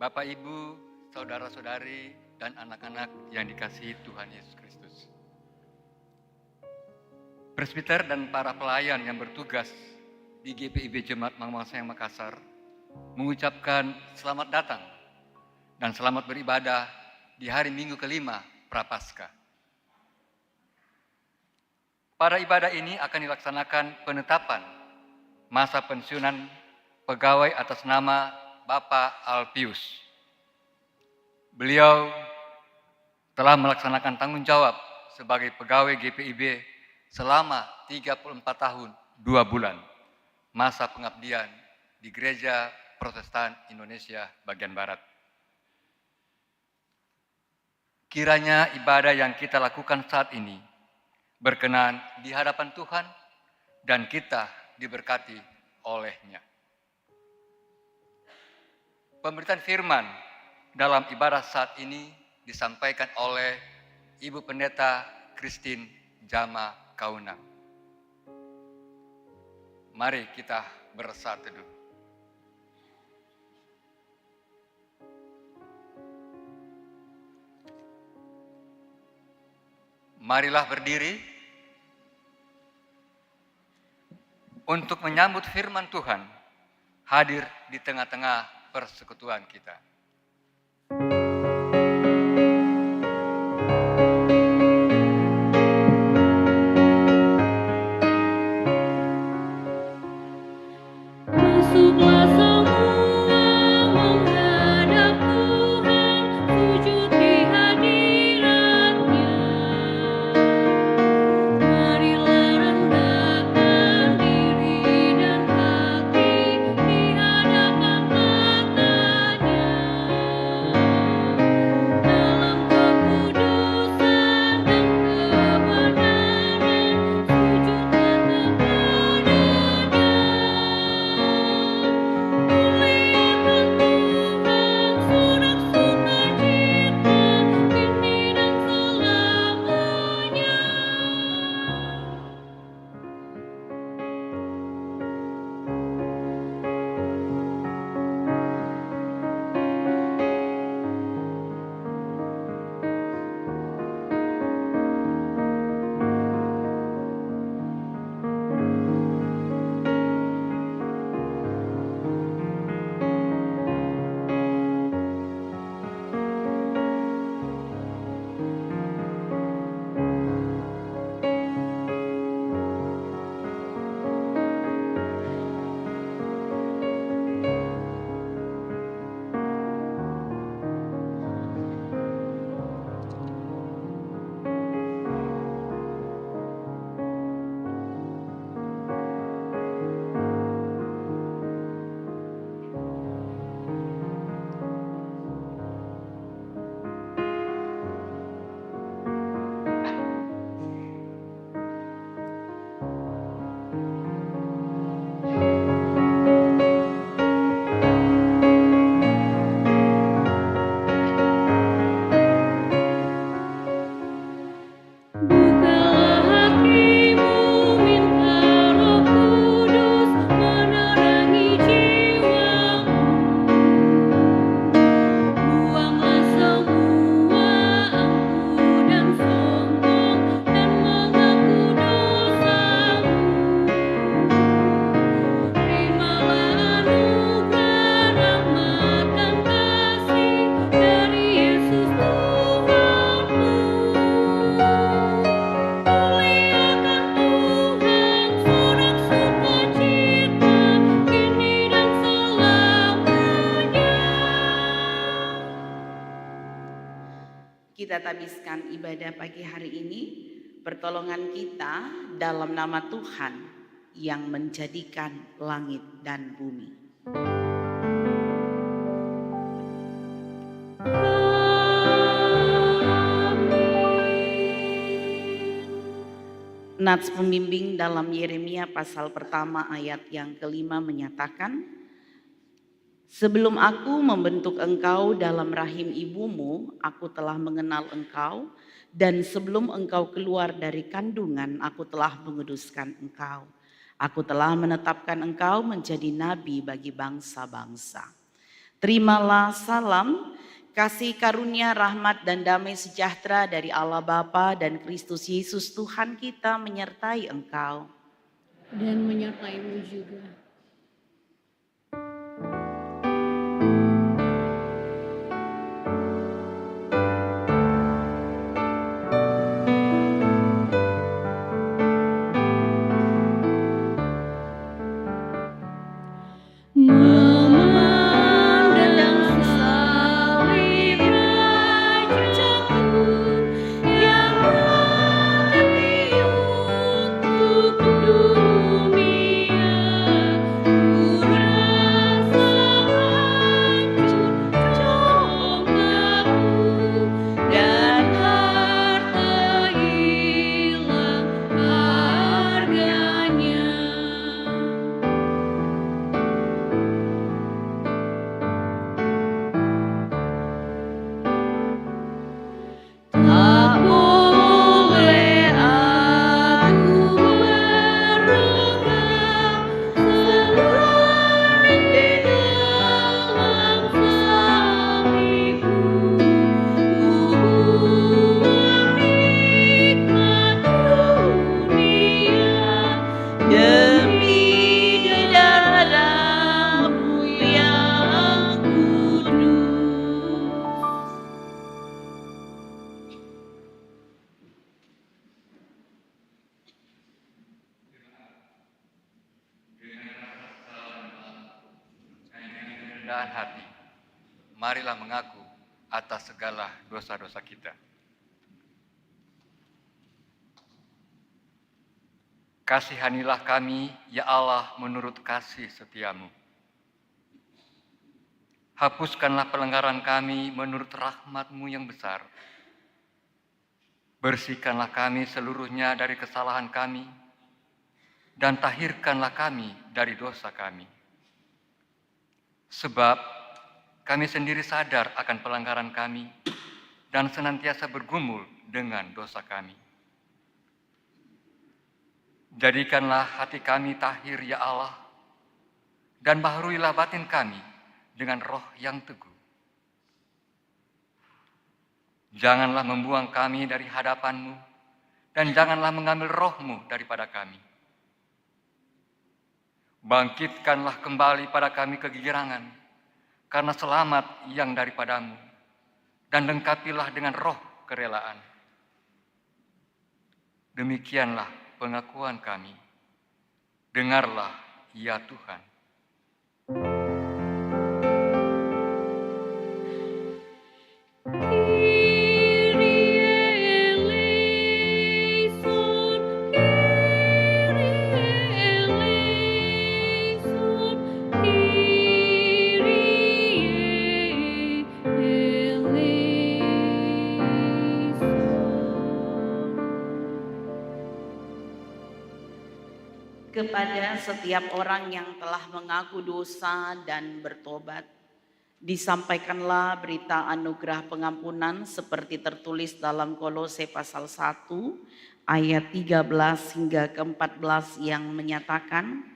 Bapak, Ibu, saudara-saudari, dan anak-anak yang dikasihi Tuhan Yesus Kristus. Presbiter dan para pelayan yang bertugas di GPIB Jemaat Mangmal Sayang Makassar mengucapkan selamat datang dan selamat beribadah di hari Minggu kelima Prapaskah. Pada ibadah ini akan dilaksanakan penetapan masa pensiunan pegawai atas nama Bapak Alpius. Beliau telah melaksanakan tanggung jawab sebagai pegawai GPIB selama 34 tahun 2 bulan masa pengabdian di Gereja Protestan Indonesia bagian Barat. Kiranya ibadah yang kita lakukan saat ini berkenan di hadapan Tuhan dan kita diberkati oleh-Nya. Pemberitaan firman dalam ibadah saat ini disampaikan oleh Ibu Pendeta Christine Jama Kaunang. Mari kita bersatu teduh. Marilah berdiri untuk menyambut firman Tuhan hadir di tengah-tengah persekutuan kita. Masuklah semua menghadap Tuhan, sujud di hadirat-Nya. Marilah rendahkan diri dan hati di hadapan tahtanya. Dalam kekudusan dan kebenaran, sujudlah kepadanya. Muliakan Tuhan, sorak sukacita, kini dan selamanya. Bukalah hatimu, minta Roh Kudus menerangi jiwamu. Buanglah semua angkuh dan sombong dan mengaku dosamu. Terimalah anugerah, rahmat dan kasih dari Yesus Tuhanmu. Muliakan Tuhan, sorak sukacita, kini dan selamanya. Kita tabiskan ibadah pagi hari ini, pertolongan kita dalam nama Tuhan yang menjadikan langit dan bumi. Nats pembimbing dalam Yeremia pasal pertama ayat yang kelima menyatakan, sebelum aku membentuk engkau dalam rahim ibumu, aku telah mengenal engkau, dan sebelum engkau keluar dari kandungan, aku telah menguduskan engkau. Aku telah menetapkan engkau menjadi nabi bagi bangsa-bangsa. Terimalah salam, kasih karunia, rahmat, dan damai sejahtera dari Allah Bapa dan Kristus Yesus Tuhan kita menyertai engkau. Dan menyertaimu juga. Memandang salib rajaku yang mati untuk dunia, ku rasa hancur cobaku dan harta hilang harganya. Tak boleh aku meregang selain di dalam salibmu. Ku buang nikmat dunia demi darahmu yang kudus. Kerendahan hati, marilah mengaku atas segala dosa-dosa kita. Kasihanilah kami, ya Allah, menurut kasih setiamu. Hapuskanlah pelanggaran kami menurut rahmat-Mu yang besar. Bersihkanlah kami seluruhnya dari kesalahan kami, dan tahirkanlah kami dari dosa kami. Sebab kami sendiri sadar akan pelanggaran kami dan senantiasa bergumul dengan dosa kami. Jadikanlah hati kami tahir, ya Allah, dan baharuilah batin kami dengan roh yang teguh. Janganlah membuang kami dari hadapan-Mu, dan janganlah mengambil roh-Mu daripada kami. Bangkitkanlah kembali pada kami kegirangan, karena selamat yang daripada-Mu, dan lengkapilah dengan roh kerelaan. Demikianlah pengakuan kami. Dengarlah, ya Tuhan. Kepada setiap orang yang telah mengaku dosa dan bertobat, disampaikanlah berita anugerah pengampunan seperti tertulis dalam Kolose pasal 1 ayat 13 hingga ke-14 yang menyatakan,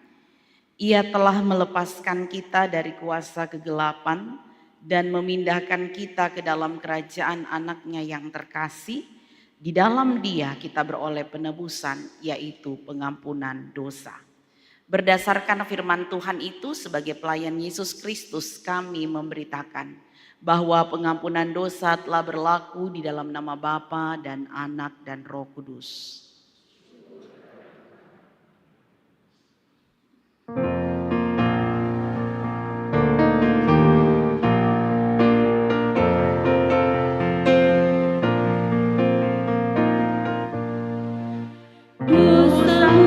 Ia telah melepaskan kita dari kuasa kegelapan dan memindahkan kita ke dalam kerajaan anaknya yang terkasih. Di dalam Dia kita beroleh penebusan, yaitu pengampunan dosa. Berdasarkan firman Tuhan itu, sebagai pelayan Yesus Kristus, kami memberitakan bahwa pengampunan dosa telah berlaku di dalam nama Bapa dan Anak dan Roh Kudus. Dihapuskan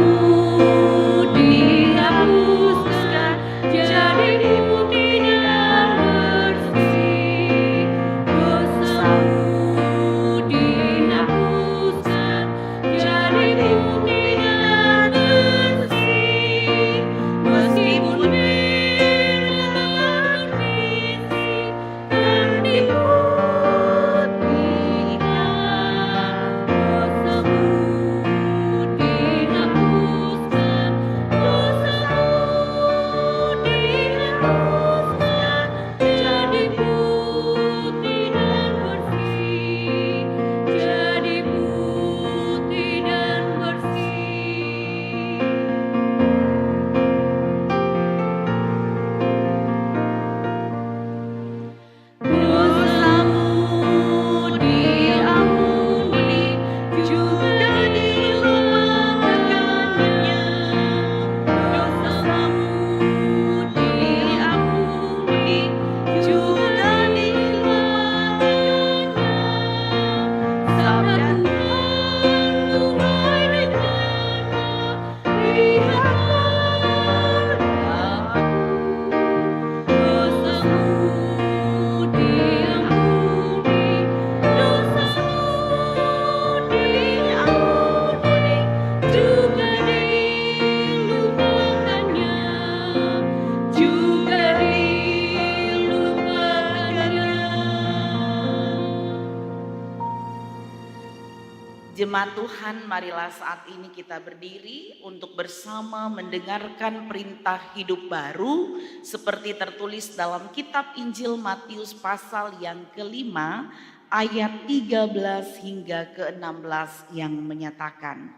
Jemaat Tuhan, marilah saat ini kita berdiri untuk bersama mendengarkan perintah hidup baru seperti tertulis dalam kitab Injil Matius pasal yang kelima ayat 13 hingga ke-16 yang menyatakan,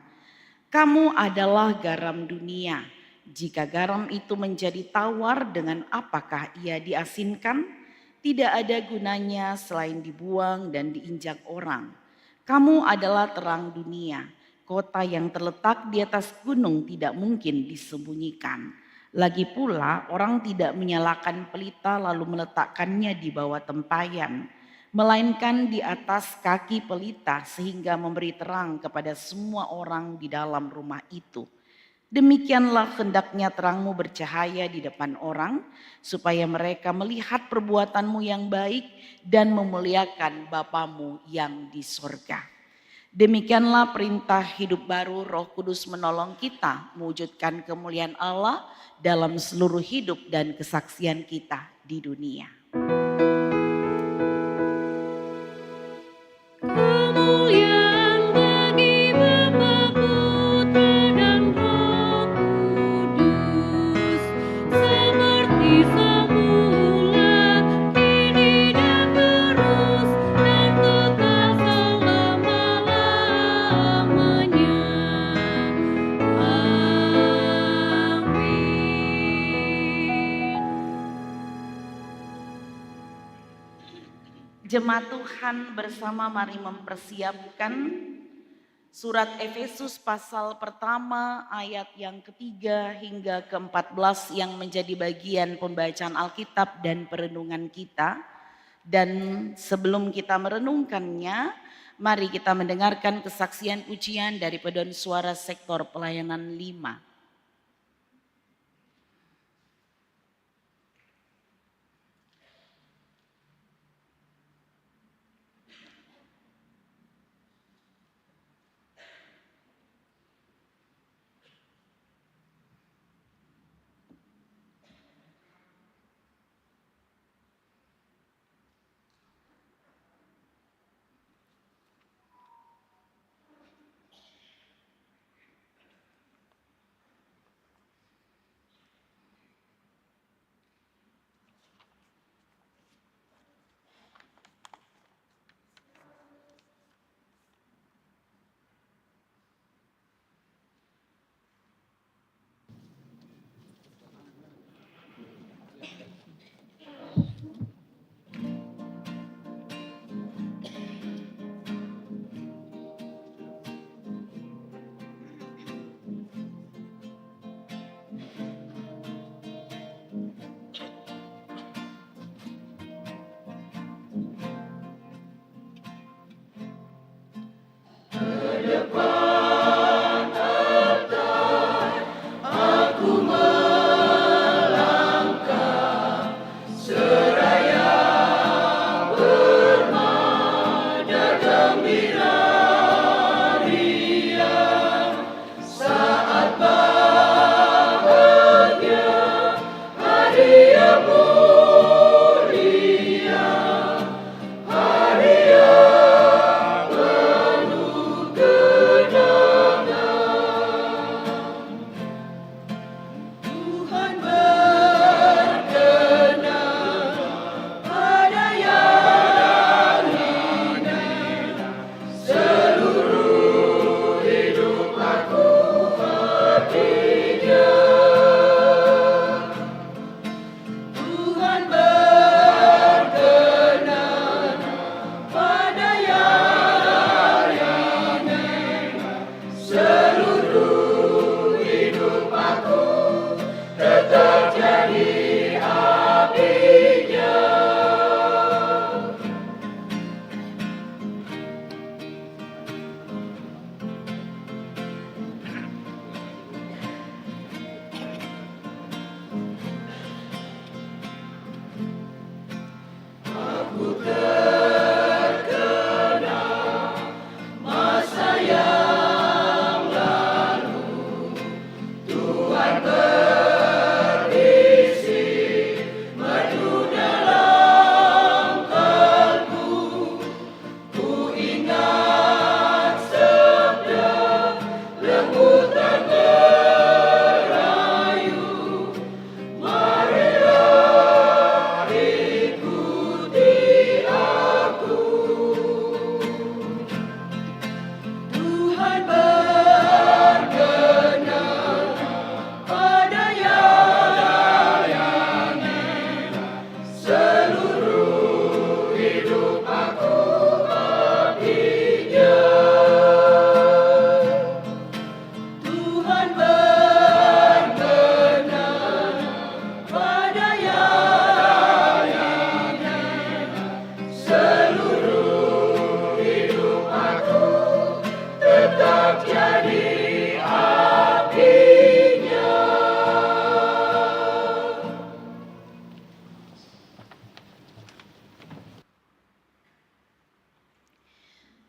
"Kamu adalah garam dunia. Jika garam itu menjadi tawar, dengan apakah ia diasinkan? Tidak ada gunanya selain dibuang dan diinjak orang. Kamu adalah terang dunia. Kota yang terletak di atas gunung tidak mungkin disembunyikan. Lagi pula orang tidak menyalakan pelita lalu meletakkannya di bawah tempayan, melainkan di atas kaki pelita sehingga memberi terang kepada semua orang di dalam rumah itu. Demikianlah hendaknya terangmu bercahaya di depan orang, supaya mereka melihat perbuatanmu yang baik dan memuliakan Bapamu yang di sorga." Demikianlah perintah hidup baru. Roh Kudus menolong kita mewujudkan kemuliaan Allah dalam seluruh hidup dan kesaksian kita di dunia. Kemuliaan bagi Bapa, Putra, dan Roh Kudus, seperti semula, kini dan terus, dan kekal selama-lamanya. Jemaat Tuhan, bersama mari mempersiapkan surat Efesus pasal pertama ayat yang ketiga hingga ke-14 yang menjadi bagian pembacaan Alkitab dan perenungan kita. Dan sebelum kita merenungkannya, mari kita mendengarkan kesaksian pujian dari Paduan Suara Sektor Pelayanan 5.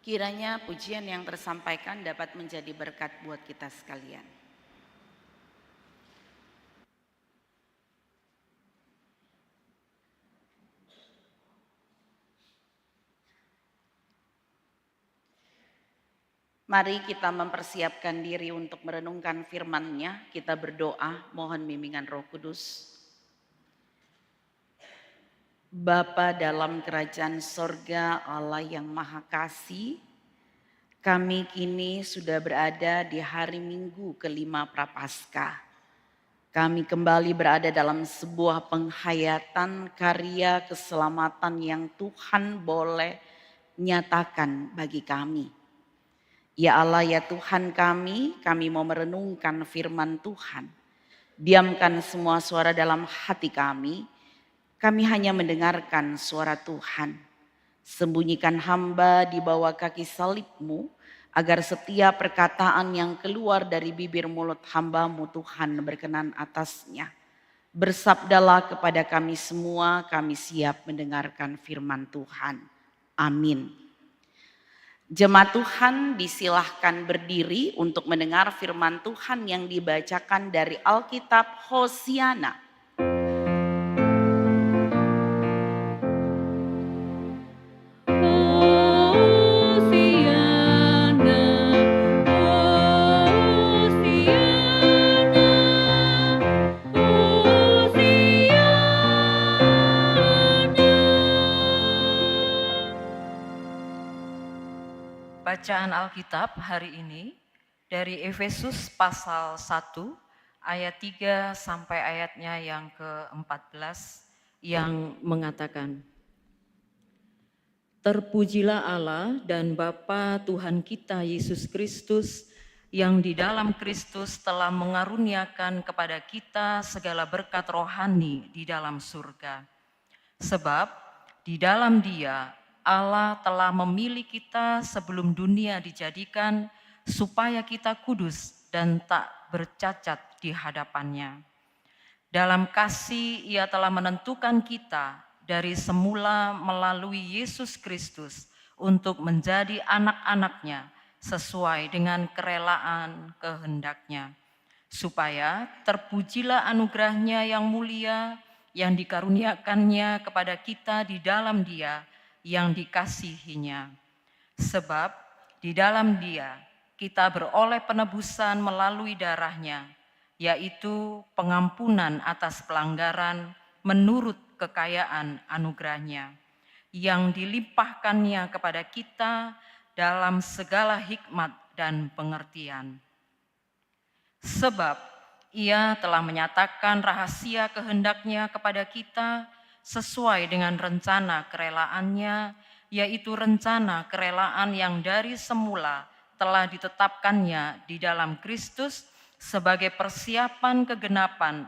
Kiranya pujian yang tersampaikan dapat menjadi berkat buat kita sekalian. Mari kita mempersiapkan diri untuk merenungkan firman-Nya. Kita berdoa, mohon bimbingan Roh Kudus. Bapa dalam kerajaan sorga, Allah yang Maha Kasih, kami kini sudah berada di hari Minggu kelima Prapaskah. Kami kembali berada dalam sebuah penghayatan karya keselamatan yang Tuhan boleh nyatakan bagi kami. Ya Allah, ya Tuhan kami mau merenungkan firman Tuhan. Diamkan semua suara dalam hati kami hanya mendengarkan suara Tuhan. Sembunyikan hamba di bawah kaki salib-Mu, agar setiap perkataan yang keluar dari bibir mulut hamba-Mu Tuhan berkenan atasnya. Bersabdalah kepada kami semua, kami siap mendengarkan firman Tuhan. Amin. Jemaat Tuhan disilahkan berdiri untuk mendengar firman Tuhan yang dibacakan dari Alkitab Hosiana. Bacaan Alkitab hari ini dari Efesus pasal 1 ayat 3 sampai ayatnya yang ke-14 yang mengatakan, Terpujilah Allah dan Bapa Tuhan kita Yesus Kristus, yang di dalam Kristus telah mengaruniakan kepada kita segala berkat rohani di dalam surga. Sebab di dalam Dia Allah telah memilih kita sebelum dunia dijadikan, supaya kita kudus dan tak bercacat di hadapan-Nya. Dalam kasih Ia telah menentukan kita dari semula melalui Yesus Kristus untuk menjadi anak-anak-Nya sesuai dengan kerelaan kehendak-Nya, supaya terpujilah anugerah-Nya yang mulia yang dikaruniakan-Nya kepada kita di dalam Dia yang dikasihi-Nya. Sebab di dalam Dia kita beroleh penebusan melalui darah-Nya, yaitu pengampunan atas pelanggaran menurut kekayaan anugerah-Nya, yang dilimpahkan-Nya kepada kita dalam segala hikmat dan pengertian. Sebab Ia telah menyatakan rahasia kehendak-Nya kepada kita sesuai dengan rencana kerelaan-Nya, yaitu rencana kerelaan yang dari semula telah ditetapkan-Nya di dalam Kristus sebagai persiapan kegenapan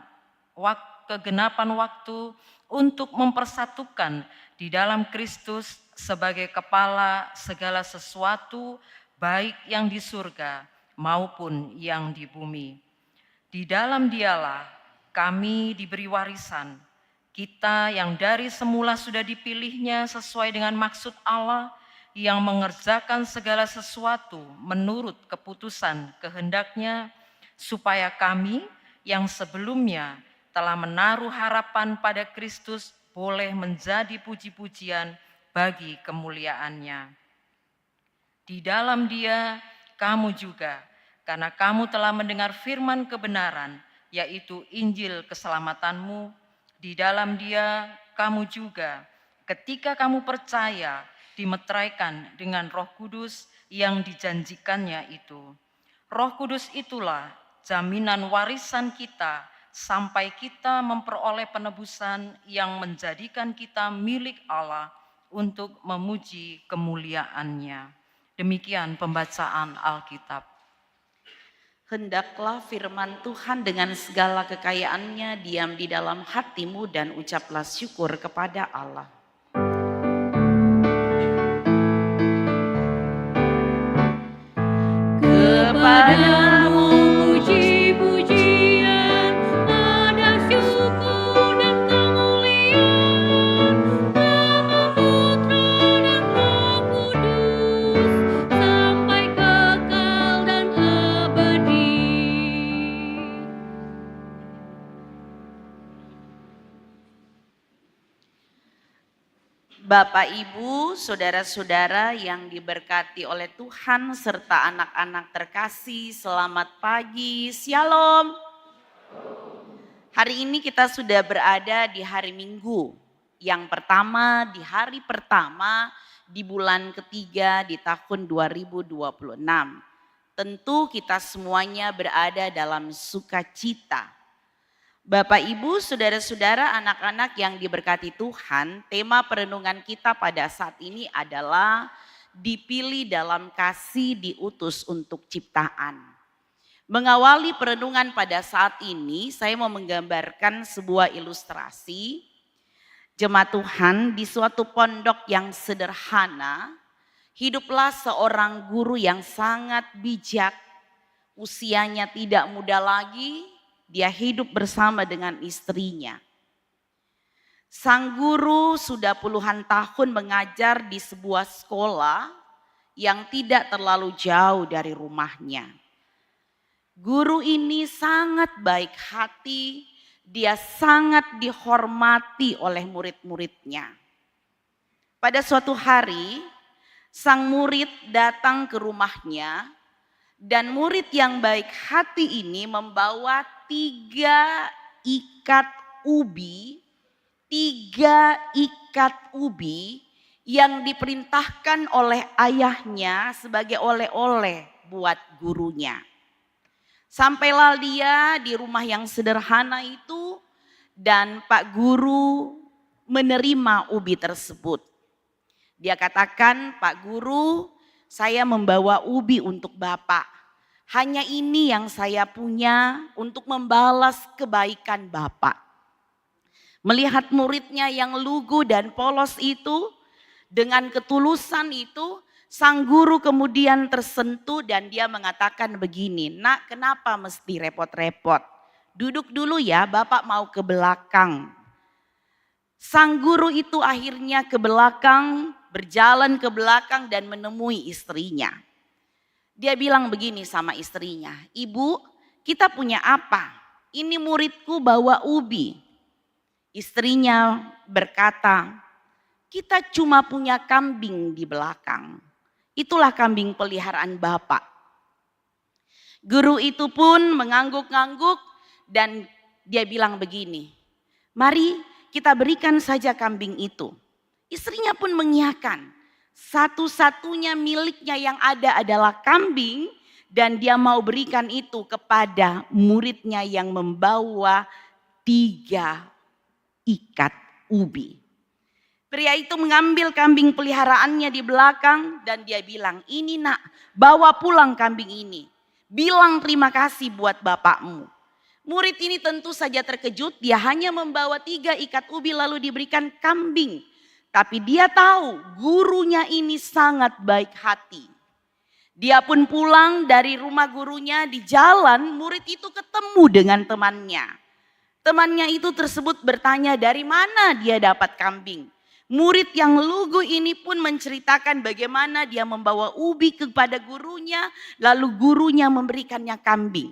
waktu untuk mempersatukan di dalam Kristus sebagai kepala segala sesuatu, baik yang di surga maupun yang di bumi. Di dalam Dialah kami diberi warisan, kita yang dari semula sudah dipilih-Nya sesuai dengan maksud Allah yang mengerjakan segala sesuatu menurut keputusan kehendak-Nya, supaya kami yang sebelumnya telah menaruh harapan pada Kristus boleh menjadi puji-pujian bagi kemuliaan-Nya. Di dalam Dia kamu juga, karena kamu telah mendengar firman kebenaran, yaitu Injil keselamatanmu, di dalam Dia kamu juga, ketika kamu percaya, dimeteraikan dengan Roh Kudus yang dijanjikan-Nya itu. Roh Kudus itulah jaminan warisan kita sampai kita memperoleh penebusan yang menjadikan kita milik Allah untuk memuji kemuliaan-Nya. Demikian pembacaan Alkitab. Hendaklah firman Tuhan dengan segala kekayaannya diam di dalam hatimu dan ucaplah syukur kepada Allah. Kepadamu puji-pujian, ada syukur dan kemuliaan, Bapa, Putra, dan Roh Kudus, Bapak, Ibu, saudara-saudara yang diberkati oleh Tuhan serta anak-anak terkasih, selamat pagi, Shalom. Hari ini kita sudah berada di hari Minggu yang pertama, di hari pertama di bulan ketiga di tahun 2026. Tentu kita semuanya berada dalam sukacita. Bapak, Ibu, saudara-saudara, anak-anak yang diberkati Tuhan, tema perenungan kita pada saat ini adalah dipilih dalam kasih, diutus untuk ciptaan. Mengawali perenungan pada saat ini, saya mau menggambarkan sebuah ilustrasi. Jemaat Tuhan, di suatu pondok yang sederhana, hiduplah seorang guru yang sangat bijak, usianya tidak muda lagi. Dia hidup bersama dengan istrinya. Sang guru sudah puluhan tahun mengajar di sebuah sekolah yang tidak terlalu jauh dari rumahnya. Guru ini sangat baik hati, dia sangat dihormati oleh murid-muridnya. Pada suatu hari, sang murid datang ke rumahnya. Dan murid yang baik hati ini membawa 3 ikat ubi yang diperintahkan oleh ayahnya sebagai oleh-oleh buat gurunya. Sampailah dia di rumah yang sederhana itu dan Pak Guru menerima ubi tersebut. Dia katakan, "Pak Guru, saya membawa ubi untuk Bapak. Hanya ini yang saya punya untuk membalas kebaikan Bapak." Melihat muridnya yang lugu dan polos itu, dengan ketulusan itu, sang guru kemudian tersentuh dan dia mengatakan begini, "Nak, kenapa mesti repot-repot? Duduk dulu ya, Bapak mau ke belakang." Sang guru itu akhirnya ke belakang, berjalan ke belakang dan menemui istrinya. Dia bilang begini sama istrinya, "Ibu, kita punya apa? Ini muridku bawa ubi." Istrinya berkata, "Kita cuma punya kambing di belakang. Itulah kambing peliharaan Bapak." Guru itu pun mengangguk-angguk dan dia bilang begini, "Mari kita berikan saja kambing itu." Istrinya pun mengiyakan. Satu-satunya miliknya yang ada adalah kambing dan dia mau berikan itu kepada muridnya yang membawa 3 ikat ubi. Pria itu mengambil kambing peliharaannya di belakang dan dia bilang, "Ini nak, bawa pulang kambing ini. Bilang terima kasih buat bapakmu." Murid ini tentu saja terkejut, dia hanya membawa 3 ikat ubi lalu diberikan kambing. Tapi dia tahu gurunya ini sangat baik hati. Dia pun pulang dari rumah gurunya, di jalan murid itu ketemu dengan temannya. Temannya itu tersebut bertanya dari mana dia dapat kambing. Murid yang lugu ini pun menceritakan bagaimana dia membawa ubi kepada gurunya, lalu gurunya memberikannya kambing.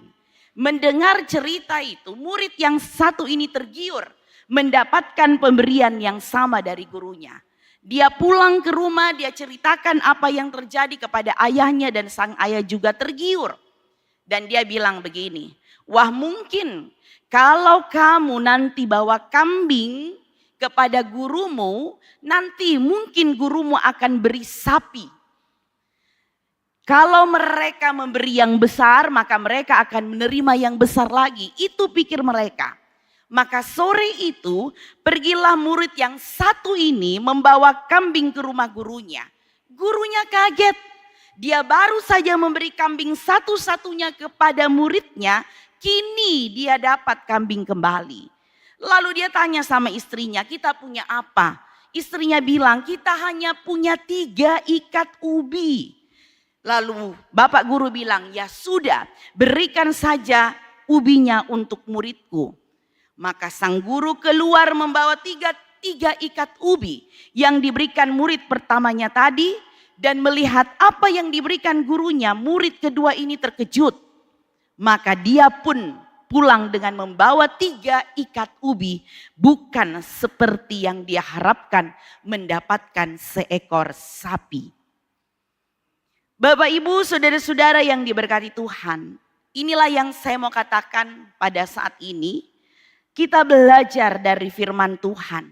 Mendengar cerita itu, murid yang satu ini tergiur, mendapatkan pemberian yang sama dari gurunya. Dia pulang ke rumah, dia ceritakan apa yang terjadi kepada ayahnya dan sang ayah juga tergiur. Dan dia bilang begini, "Wah, mungkin kalau kamu nanti bawa kambing kepada gurumu, nanti mungkin gurumu akan beri sapi. Kalau mereka memberi yang besar, maka mereka akan menerima yang besar lagi." Itu pikir mereka. Maka sore itu pergilah murid yang satu ini membawa kambing ke rumah gurunya. Gurunya kaget. Dia baru saja memberi kambing satu-satunya kepada muridnya. Kini dia dapat kambing kembali. Lalu dia tanya sama istrinya, "Kita punya apa?" Istrinya bilang, "Kita hanya punya 3 ikat ubi." Lalu bapak guru bilang, "Ya sudah, berikan saja ubinya untuk muridku." Maka sang guru keluar membawa 3 ikat ubi yang diberikan murid pertamanya tadi. Dan melihat apa yang diberikan gurunya, murid kedua ini terkejut. Maka dia pun pulang dengan membawa 3 ikat ubi, bukan seperti yang dia harapkan mendapatkan seekor sapi. Bapak, Ibu, saudara-saudara yang diberkati Tuhan, inilah yang saya mau katakan pada saat ini. Kita belajar dari firman Tuhan,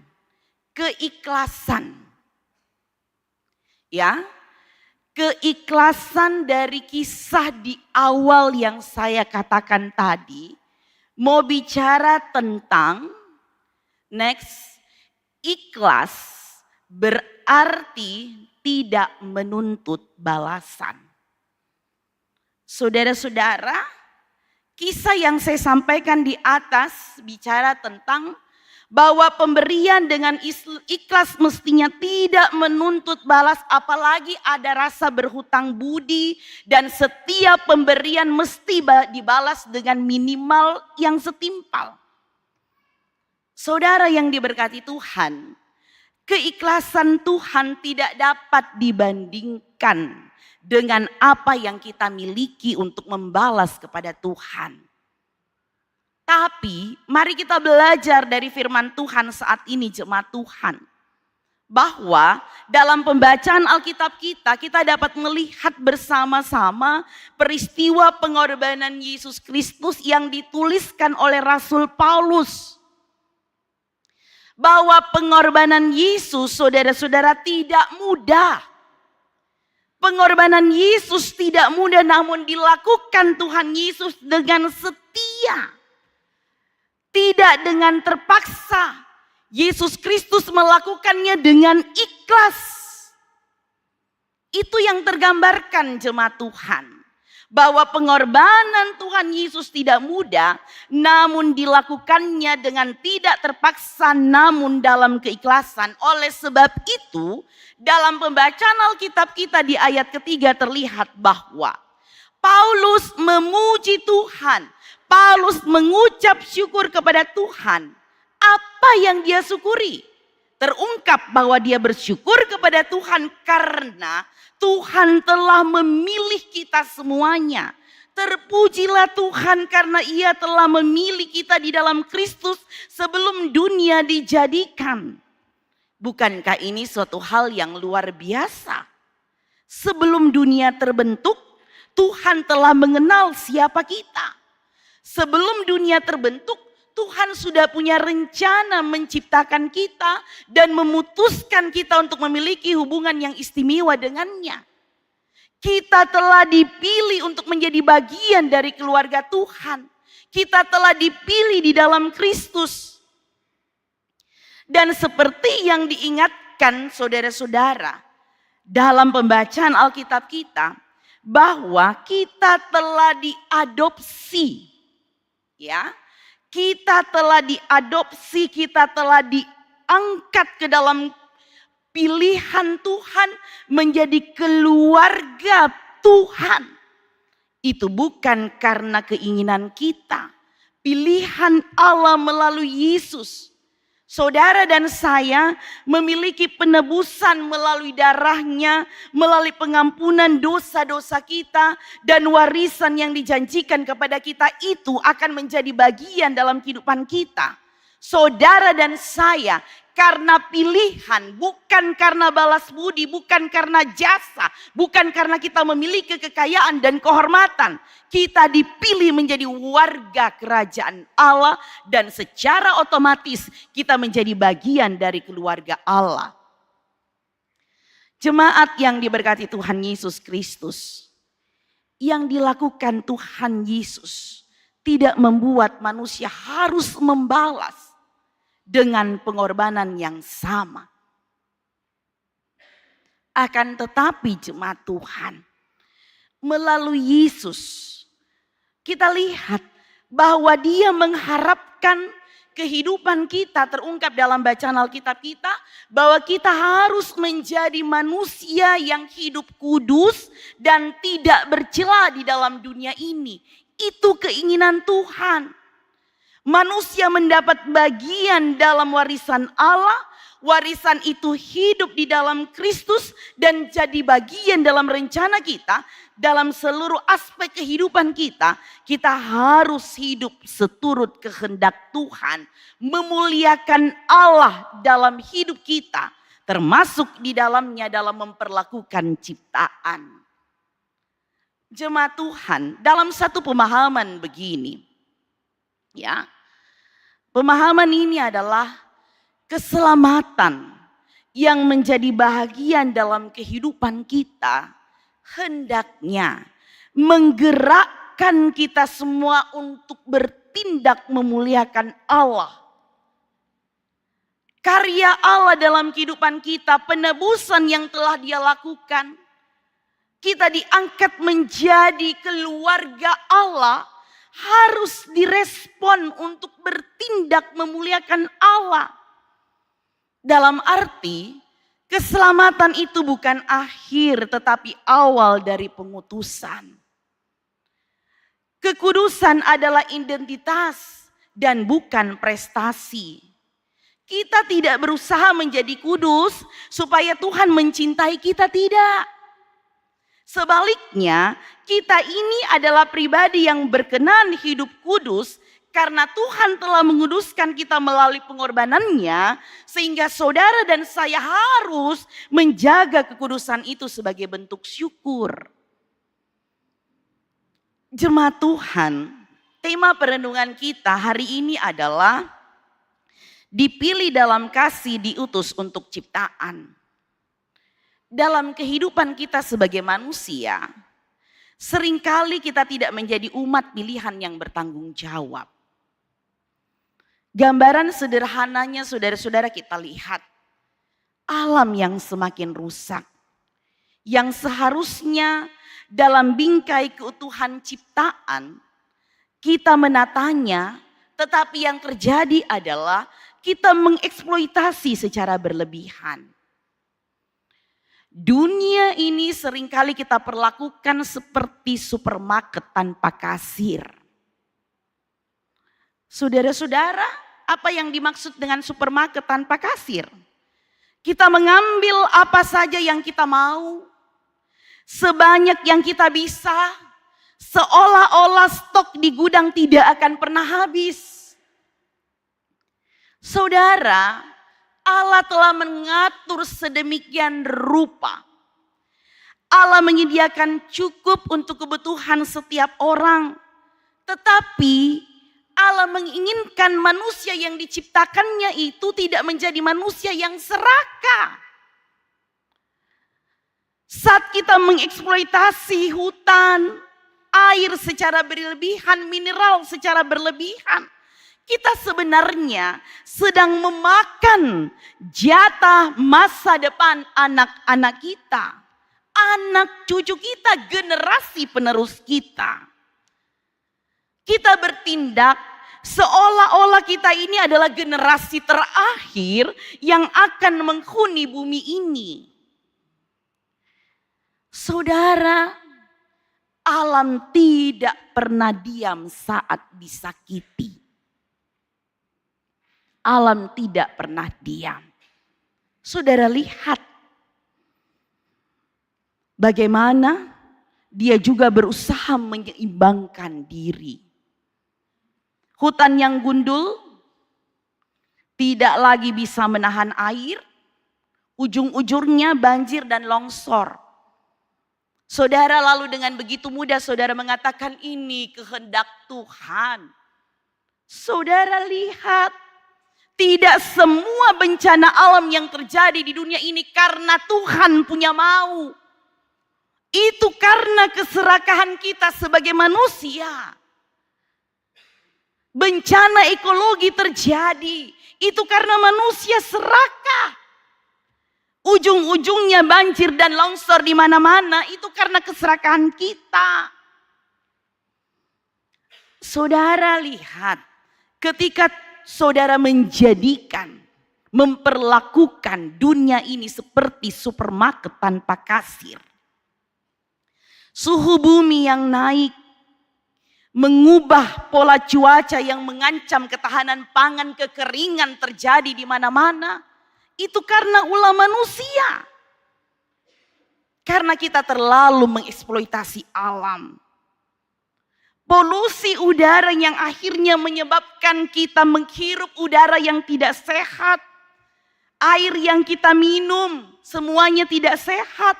keikhlasan. Ya, keikhlasan dari kisah di awal yang saya katakan tadi, mau bicara tentang ikhlas berarti tidak menuntut balasan. Saudara-saudara, kisah yang saya sampaikan di atas bicara tentang bahwa pemberian dengan ikhlas mestinya tidak menuntut balas, apalagi ada rasa berhutang budi, dan setiap pemberian mesti dibalas dengan minimal yang setimpal. Saudara yang diberkati Tuhan, keikhlasan Tuhan tidak dapat dibandingkan dengan apa yang kita miliki untuk membalas kepada Tuhan. Tapi mari kita belajar dari firman Tuhan saat ini, jemaat Tuhan. Bahwa dalam pembacaan Alkitab kita dapat melihat bersama-sama peristiwa pengorbanan Yesus Kristus yang dituliskan oleh Rasul Paulus. Bahwa pengorbanan Yesus, saudara-saudara, tidak mudah. Pengorbanan Yesus tidak mudah, namun dilakukan Tuhan Yesus dengan setia. Tidak dengan terpaksa. Yesus Kristus melakukannya dengan ikhlas. Itu yang tergambarkan jemaat Tuhan. Bahwa pengorbanan Tuhan Yesus tidak mudah, namun dilakukannya dengan tidak terpaksa, namun dalam keikhlasan. Oleh sebab itu, dalam pembacaan Alkitab kita di ayat ketiga terlihat bahwa Paulus memuji Tuhan. Paulus mengucap syukur kepada Tuhan. Apa yang dia syukuri? Terungkap bahwa dia bersyukur kepada Tuhan karena Tuhan telah memilih kita semuanya. Terpujilah Tuhan karena Ia telah memilih kita di dalam Kristus sebelum dunia dijadikan. Bukankah ini suatu hal yang luar biasa? Sebelum dunia terbentuk, Tuhan telah mengenal siapa kita. Sebelum dunia terbentuk, Tuhan sudah punya rencana menciptakan kita dan memutuskan kita untuk memiliki hubungan yang istimewa dengannya. Kita telah dipilih untuk menjadi bagian dari keluarga Tuhan. Kita telah dipilih di dalam Kristus. Dan seperti yang diingatkan saudara-saudara dalam pembacaan Alkitab kita, bahwa kita telah diadopsi. Ya, kita telah diadopsi, kita telah diangkat ke dalam pilihan Tuhan menjadi keluarga Tuhan. Itu bukan karena keinginan kita. Pilihan Allah melalui Yesus. Saudara dan saya memiliki penebusan melalui darahnya, melalui pengampunan dosa-dosa kita, dan warisan yang dijanjikan kepada kita itu akan menjadi bagian dalam kehidupan kita. Saudara dan saya, karena pilihan, bukan karena balas budi, bukan karena jasa, bukan karena kita memiliki kekayaan dan kehormatan. Kita dipilih menjadi warga kerajaan Allah dan secara otomatis kita menjadi bagian dari keluarga Allah. Jemaat yang diberkati Tuhan Yesus Kristus, yang dilakukan Tuhan Yesus tidak membuat manusia harus membalas dengan pengorbanan yang sama. Akan tetapi jemaat Tuhan, melalui Yesus kita lihat bahwa Dia mengharapkan kehidupan kita terungkap dalam bacaan Alkitab kita, bahwa kita harus menjadi manusia yang hidup kudus dan tidak bercela di dalam dunia ini. Itu keinginan Tuhan. Manusia mendapat bagian dalam warisan Allah. Warisan itu hidup di dalam Kristus dan jadi bagian dalam rencana kita. Dalam seluruh aspek kehidupan kita, kita harus hidup seturut kehendak Tuhan. Memuliakan Allah dalam hidup kita. Termasuk di dalamnya dalam memperlakukan ciptaan. Jemaat Tuhan, dalam satu pemahaman begini. Ya, pemahaman ini adalah keselamatan yang menjadi bahagian dalam kehidupan kita hendaknya menggerakkan kita semua untuk bertindak memuliakan Allah. Karya Allah dalam kehidupan kita, penebusan yang telah Dia lakukan. Kita diangkat menjadi keluarga Allah, harus direspon untuk bertindak memuliakan Allah. Dalam arti keselamatan itu bukan akhir tetapi awal dari pengutusan. Kekudusan adalah identitas dan bukan prestasi. Kita tidak berusaha menjadi kudus supaya Tuhan mencintai kita, tidak. Sebaliknya, kita ini adalah pribadi yang berkenan hidup kudus karena Tuhan telah menguduskan kita melalui pengorbanannya, sehingga saudara dan saya harus menjaga kekudusan itu sebagai bentuk syukur. Jemaat Tuhan, tema perenungan kita hari ini adalah dipilih dalam kasih, diutus untuk ciptaan. Dalam kehidupan kita sebagai manusia, seringkali kita tidak menjadi umat pilihan yang bertanggung jawab. Gambaran sederhananya saudara-saudara kita lihat. Alam yang semakin rusak. Yang seharusnya dalam bingkai keutuhan ciptaan, kita menatanya, tetapi yang terjadi adalah kita mengeksploitasi secara berlebihan. Dunia ini seringkali kita perlakukan seperti supermarket tanpa kasir. Saudara-saudara, apa yang dimaksud dengan supermarket tanpa kasir? Kita mengambil apa saja yang kita mau, sebanyak yang kita bisa, seolah-olah stok di gudang tidak akan pernah habis. Saudara, Allah telah mengatur sedemikian rupa. Allah menyediakan cukup untuk kebutuhan setiap orang. Tetapi Allah menginginkan manusia yang diciptakannya itu tidak menjadi manusia yang serakah. Saat kita mengeksploitasi hutan, air secara berlebihan, mineral secara berlebihan, kita sebenarnya sedang memakan jatah masa depan anak-anak kita. Anak cucu kita, generasi penerus kita. Kita bertindak seolah-olah kita ini adalah generasi terakhir yang akan menghuni bumi ini. Saudara, alam tidak pernah diam saat disakiti. Alam tidak pernah diam. Saudara lihat bagaimana dia juga berusaha menyeimbangkan diri. Hutan yang gundul tidak lagi bisa menahan air. Ujung-ujungnya banjir dan longsor. Saudara, lalu dengan begitu mudah saudara mengatakan ini kehendak Tuhan. Saudara lihat, tidak semua bencana alam yang terjadi di dunia ini karena Tuhan punya mau. Itu karena keserakahan kita sebagai manusia. Bencana ekologi terjadi, itu karena manusia serakah. Ujung-ujungnya banjir dan longsor di mana-mana, itu karena keserakahan kita. Saudara lihat, ketika saudara menjadikan, memperlakukan dunia ini seperti supermarket tanpa kasir. Suhu bumi yang naik, mengubah pola cuaca yang mengancam ketahanan pangan, kekeringan terjadi di mana-mana. Itu karena ulah manusia. Karena kita terlalu mengeksploitasi alam. Polusi udara yang akhirnya menyebabkan kita menghirup udara yang tidak sehat. Air yang kita minum semuanya tidak sehat.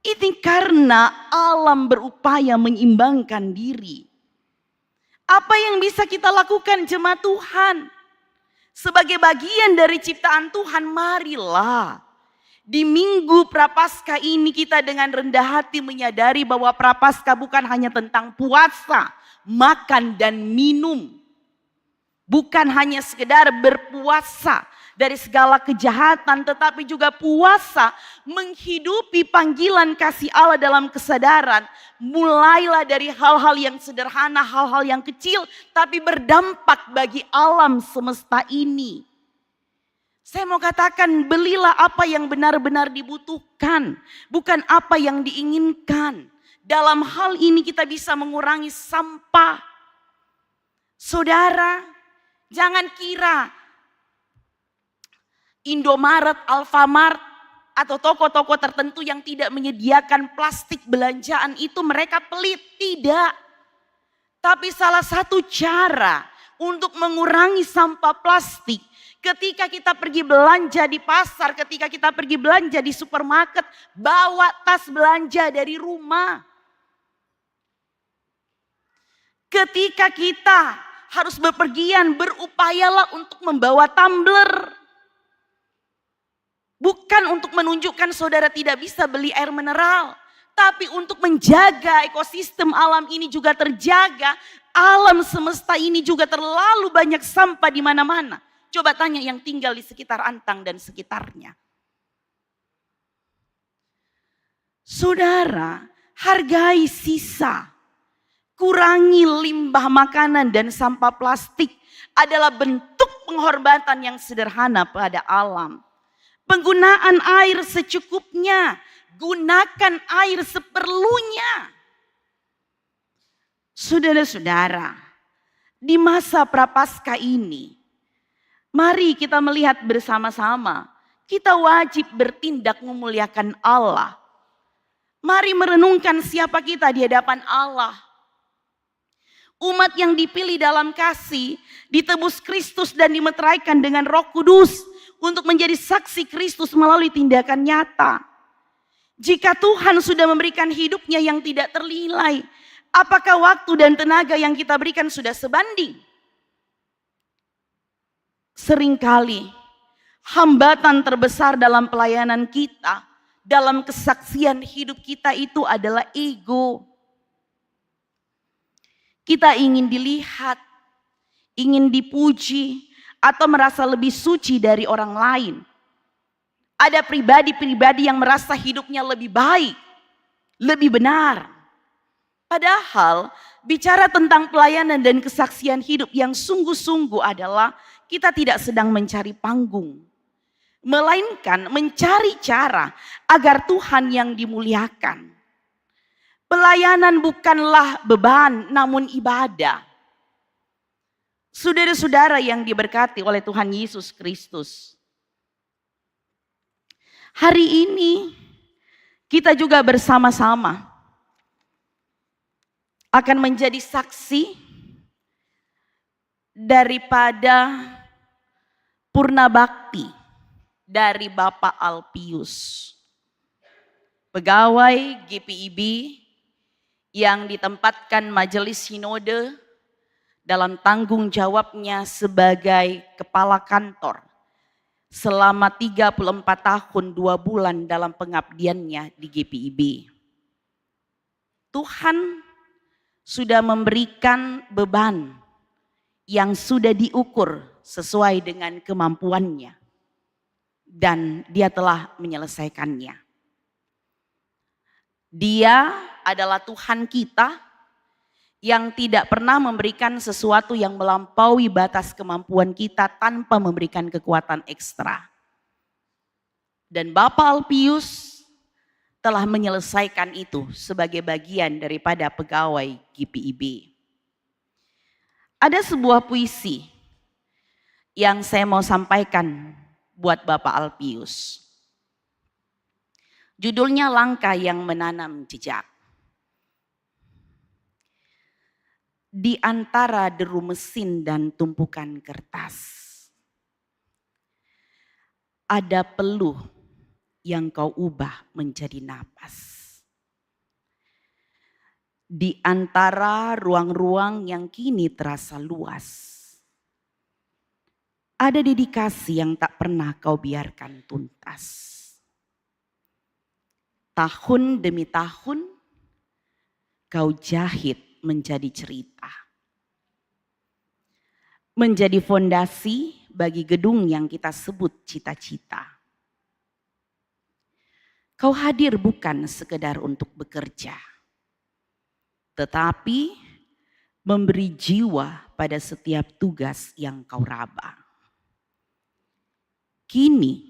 Ini karena alam berupaya menyeimbangkan diri. Apa yang bisa kita lakukan jemaat Tuhan? Sebagai bagian dari ciptaan Tuhan, marilah di minggu Prapaskah ini kita dengan rendah hati menyadari bahwa Prapaskah bukan hanya tentang puasa, makan dan minum. Bukan hanya sekedar berpuasa dari segala kejahatan, tetapi juga puasa menghidupi panggilan kasih Allah dalam kesadaran. Mulailah dari hal-hal yang sederhana, hal-hal yang kecil, tapi berdampak bagi alam semesta ini. Saya mau katakan, belilah apa yang benar-benar dibutuhkan, bukan apa yang diinginkan. Dalam hal ini kita bisa mengurangi sampah. Saudara, jangan kira Indomaret, Alfamart, atau toko-toko tertentu yang tidak menyediakan plastik belanjaan itu mereka pelit. Tidak. Tapi salah satu cara untuk mengurangi sampah plastik, ketika kita pergi belanja di pasar, ketika kita pergi belanja di supermarket, bawa tas belanja dari rumah. Ketika kita harus bepergian, berupayalah untuk membawa tumbler. Bukan untuk menunjukkan saudara tidak bisa beli air mineral. Tapi untuk menjaga ekosistem alam ini juga terjaga. Alam semesta ini juga terlalu banyak sampah di mana-mana. Coba tanya yang tinggal di sekitar Antang dan sekitarnya. Saudara, hargai sisa. Kurangi limbah makanan dan sampah plastik adalah bentuk penghormatan yang sederhana pada alam. Penggunaan air secukupnya, gunakan air seperlunya. Saudara-saudara, di masa Prapaskah ini, mari kita melihat bersama-sama, kita wajib bertindak memuliakan Allah. Mari merenungkan siapa kita di hadapan Allah. Umat yang dipilih dalam kasih, ditebus Kristus dan dimeteraikan dengan Roh Kudus untuk menjadi saksi Kristus melalui tindakan nyata. Jika Tuhan sudah memberikan hidupnya yang tidak ternilai, apakah waktu dan tenaga yang kita berikan sudah sebanding? Seringkali hambatan terbesar dalam pelayanan kita, dalam kesaksian hidup kita itu adalah ego. Kita ingin dilihat, ingin dipuji, atau merasa lebih suci dari orang lain. Ada pribadi-pribadi yang merasa hidupnya lebih baik, lebih benar. Padahal bicara tentang pelayanan dan kesaksian hidup yang sungguh-sungguh adalah kita tidak sedang mencari panggung. Melainkan mencari cara agar Tuhan yang dimuliakan. Pelayanan bukanlah beban namun ibadah. Saudara-saudara yang diberkati oleh Tuhan Yesus Kristus. Hari ini kita juga bersama-sama akan menjadi saksi daripada purna bakti dari Bapak Alpius. Pegawai GPIB yang ditempatkan Majelis Sinode dalam tanggung jawabnya sebagai kepala kantor selama 34 tahun 2 bulan dalam pengabdiannya di GPIB. Tuhan sudah memberikan beban yang sudah diukur sesuai dengan kemampuannya dan dia telah menyelesaikannya. Dia adalah Tuhan kita yang tidak pernah memberikan sesuatu yang melampaui batas kemampuan kita tanpa memberikan kekuatan ekstra. Dan Bapak Alpius telah menyelesaikan itu sebagai bagian daripada pegawai GPIB. Ada sebuah puisi yang saya mau sampaikan buat Bapak Alpius. Judulnya Langkah yang Menanam Jejak. Di antara deru mesin dan tumpukan kertas, ada peluh yang kau ubah menjadi napas. Di antara ruang-ruang yang kini terasa luas, ada dedikasi yang tak pernah kau biarkan tuntas. Tahun demi tahun kau jahit menjadi cerita. Menjadi fondasi bagi gedung yang kita sebut cita-cita. Kau hadir bukan sekedar untuk bekerja, tetapi memberi jiwa pada setiap tugas yang kau raba. Kini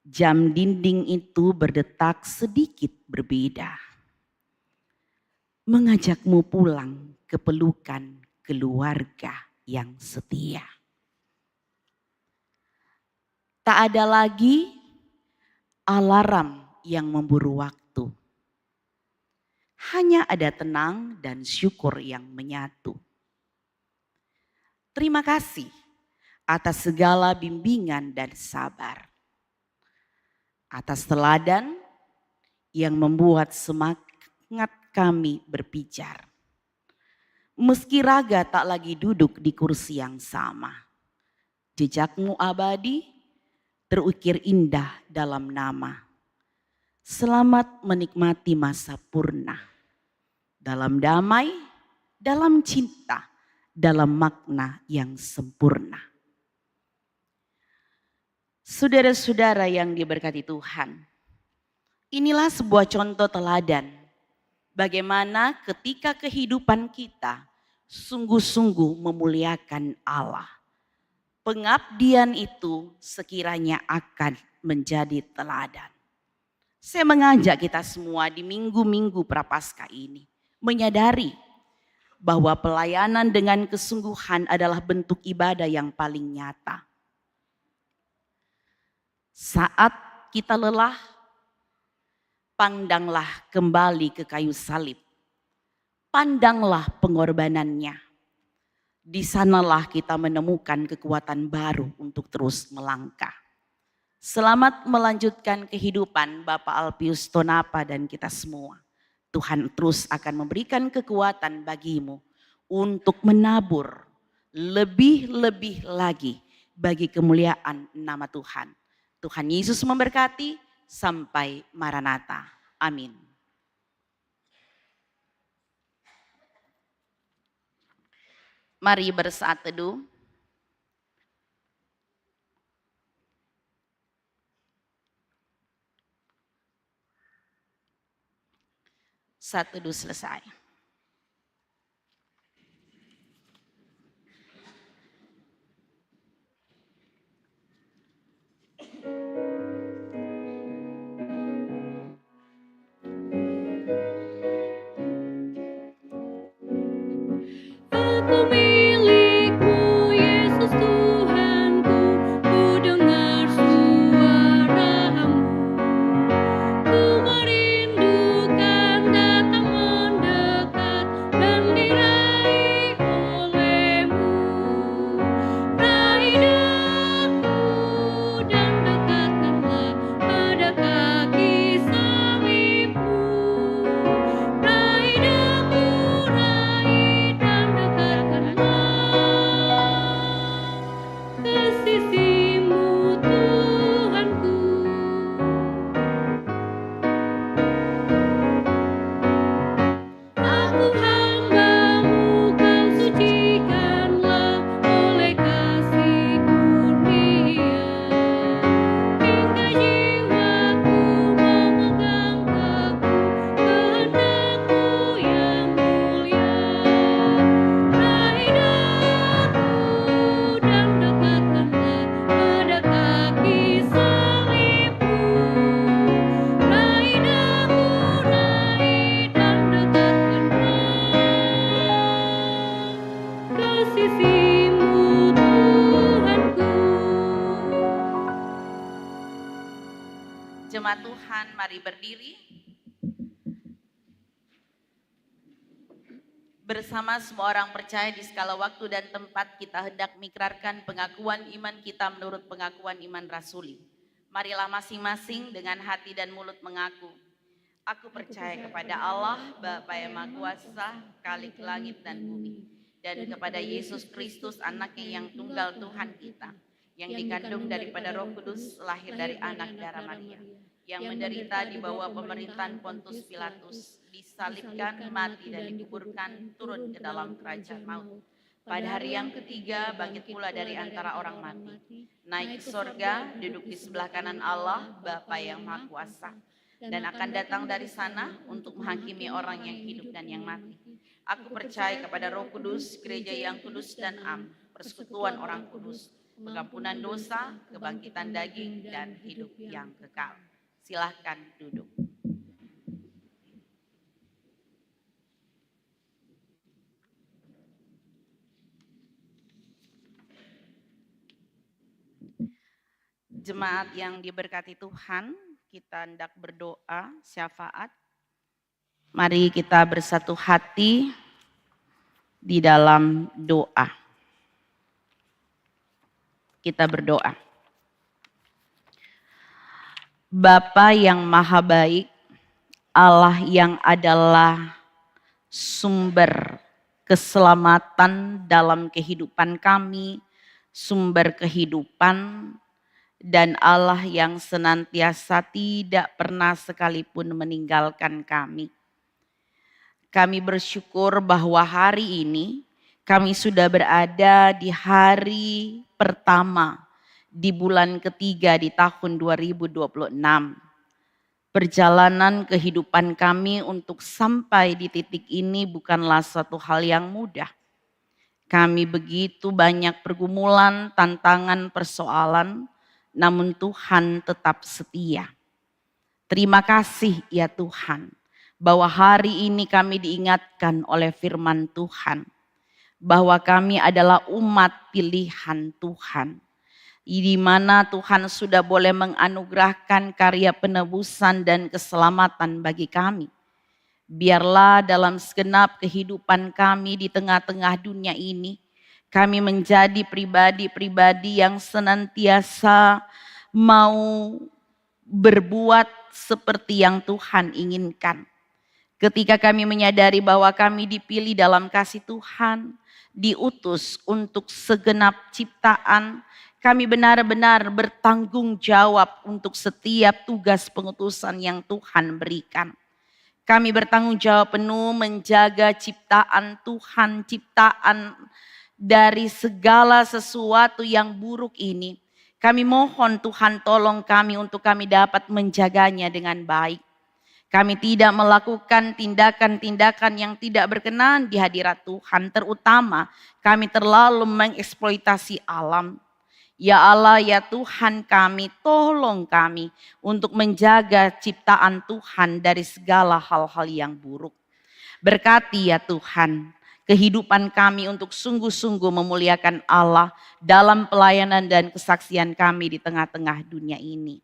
jam dinding itu berdetak sedikit berbeda. Mengajakmu pulang ke pelukan keluarga yang setia. Tak ada lagi alarm yang memburu waktu. Hanya ada tenang dan syukur yang menyatu. Terima kasih atas segala bimbingan dan sabar. Atas teladan yang membuat semangat kami berpijar. Meski raga tak lagi duduk di kursi yang sama. Jejakmu abadi terukir indah dalam nama. Selamat menikmati masa purna. Dalam damai, dalam cinta, dalam makna yang sempurna. Saudara-saudara yang diberkati Tuhan, inilah sebuah contoh teladan bagaimana ketika kehidupan kita sungguh-sungguh memuliakan Allah. Pengabdian itu sekiranya akan menjadi teladan. Saya mengajak kita semua di minggu-minggu Prapaskah ini menyadari bahwa pelayanan dengan kesungguhan adalah bentuk ibadah yang paling nyata. Saat kita lelah, pandanglah kembali ke kayu salib. Pandanglah pengorbanannya. Di sanalah kita menemukan kekuatan baru untuk terus melangkah. Selamat melanjutkan kehidupan Bapak Alpius Tonapa dan kita semua. Tuhan terus akan memberikan kekuatan bagimu untuk menabur lebih-lebih lagi bagi kemuliaan nama Tuhan. Tuhan Yesus memberkati. Sampai Maranatha. Amin. Mari bersaat teduh. Saat teduh selesai. Aku milikmu, Yesus Tuhanku, ku dengar suaramu. Ku merindukan datang mendekat. Jemaat Tuhan, mari berdiri. Bersama semua orang percaya di skala waktu dan tempat kita hendak mengikrarkan pengakuan iman kita menurut pengakuan iman rasuli. Marilah masing-masing dengan hati dan mulut mengaku. Aku percaya kepada Allah, Bapa yang Maha Kuasa, Khalik langit dan bumi, dan kepada Yesus Kristus, Anaknya yang tunggal Tuhan kita, yang dikandung daripada Roh Kudus, lahir dari anak darah Maria, yang menderita di bawah pemerintahan Pontius Pilatus, disalibkan, mati dan dikuburkan, turun ke dalam kerajaan maut. Pada hari yang ketiga bangkit pula dari antara orang mati, naik ke sorga, duduk di sebelah kanan Allah, Bapa yang Maha Kuasa, dan akan datang dari sana untuk menghakimi orang yang hidup dan yang mati. Aku percaya kepada Roh Kudus, gereja yang kudus dan am, persekutuan orang kudus, pengampunan dosa, kebangkitan daging, dan hidup yang kekal. Silahkan duduk. Jemaat yang diberkati Tuhan, kita hendak berdoa syafaat. Mari kita bersatu hati di dalam doa. Kita berdoa. Bapa yang maha baik, Allah yang adalah sumber keselamatan dalam kehidupan kami, sumber kehidupan, dan Allah yang senantiasa tidak pernah sekalipun meninggalkan kami. Kami bersyukur bahwa hari ini kami sudah berada di hari pertama di bulan ketiga di tahun 2026. Perjalanan kehidupan kami untuk sampai di titik ini bukanlah suatu hal yang mudah. Kami begitu banyak pergumulan, tantangan, persoalan, namun Tuhan tetap setia. Terima kasih ya Tuhan, bahwa hari ini kami diingatkan oleh firman Tuhan, bahwa kami adalah umat pilihan Tuhan, di mana Tuhan sudah boleh menganugerahkan karya penebusan dan keselamatan bagi kami. Biarlah dalam segenap kehidupan kami di tengah-tengah dunia ini, kami menjadi pribadi-pribadi yang senantiasa mau berbuat seperti yang Tuhan inginkan. Ketika kami menyadari bahwa kami dipilih dalam kasih Tuhan, diutus untuk segenap ciptaan, kami benar-benar bertanggung jawab untuk setiap tugas pengutusan yang Tuhan berikan. Kami bertanggung jawab penuh menjaga ciptaan Tuhan, ciptaan dari segala sesuatu yang buruk ini. Kami mohon Tuhan tolong kami untuk kami dapat menjaganya dengan baik. Kami tidak melakukan tindakan-tindakan yang tidak berkenan di hadirat Tuhan. Terutama kami terlalu mengeksploitasi alam. Ya Allah, ya Tuhan kami, tolong kami untuk menjaga ciptaan Tuhan dari segala hal-hal yang buruk. Berkati ya Tuhan kehidupan kami untuk sungguh-sungguh memuliakan Allah dalam pelayanan dan kesaksian kami di tengah-tengah dunia ini.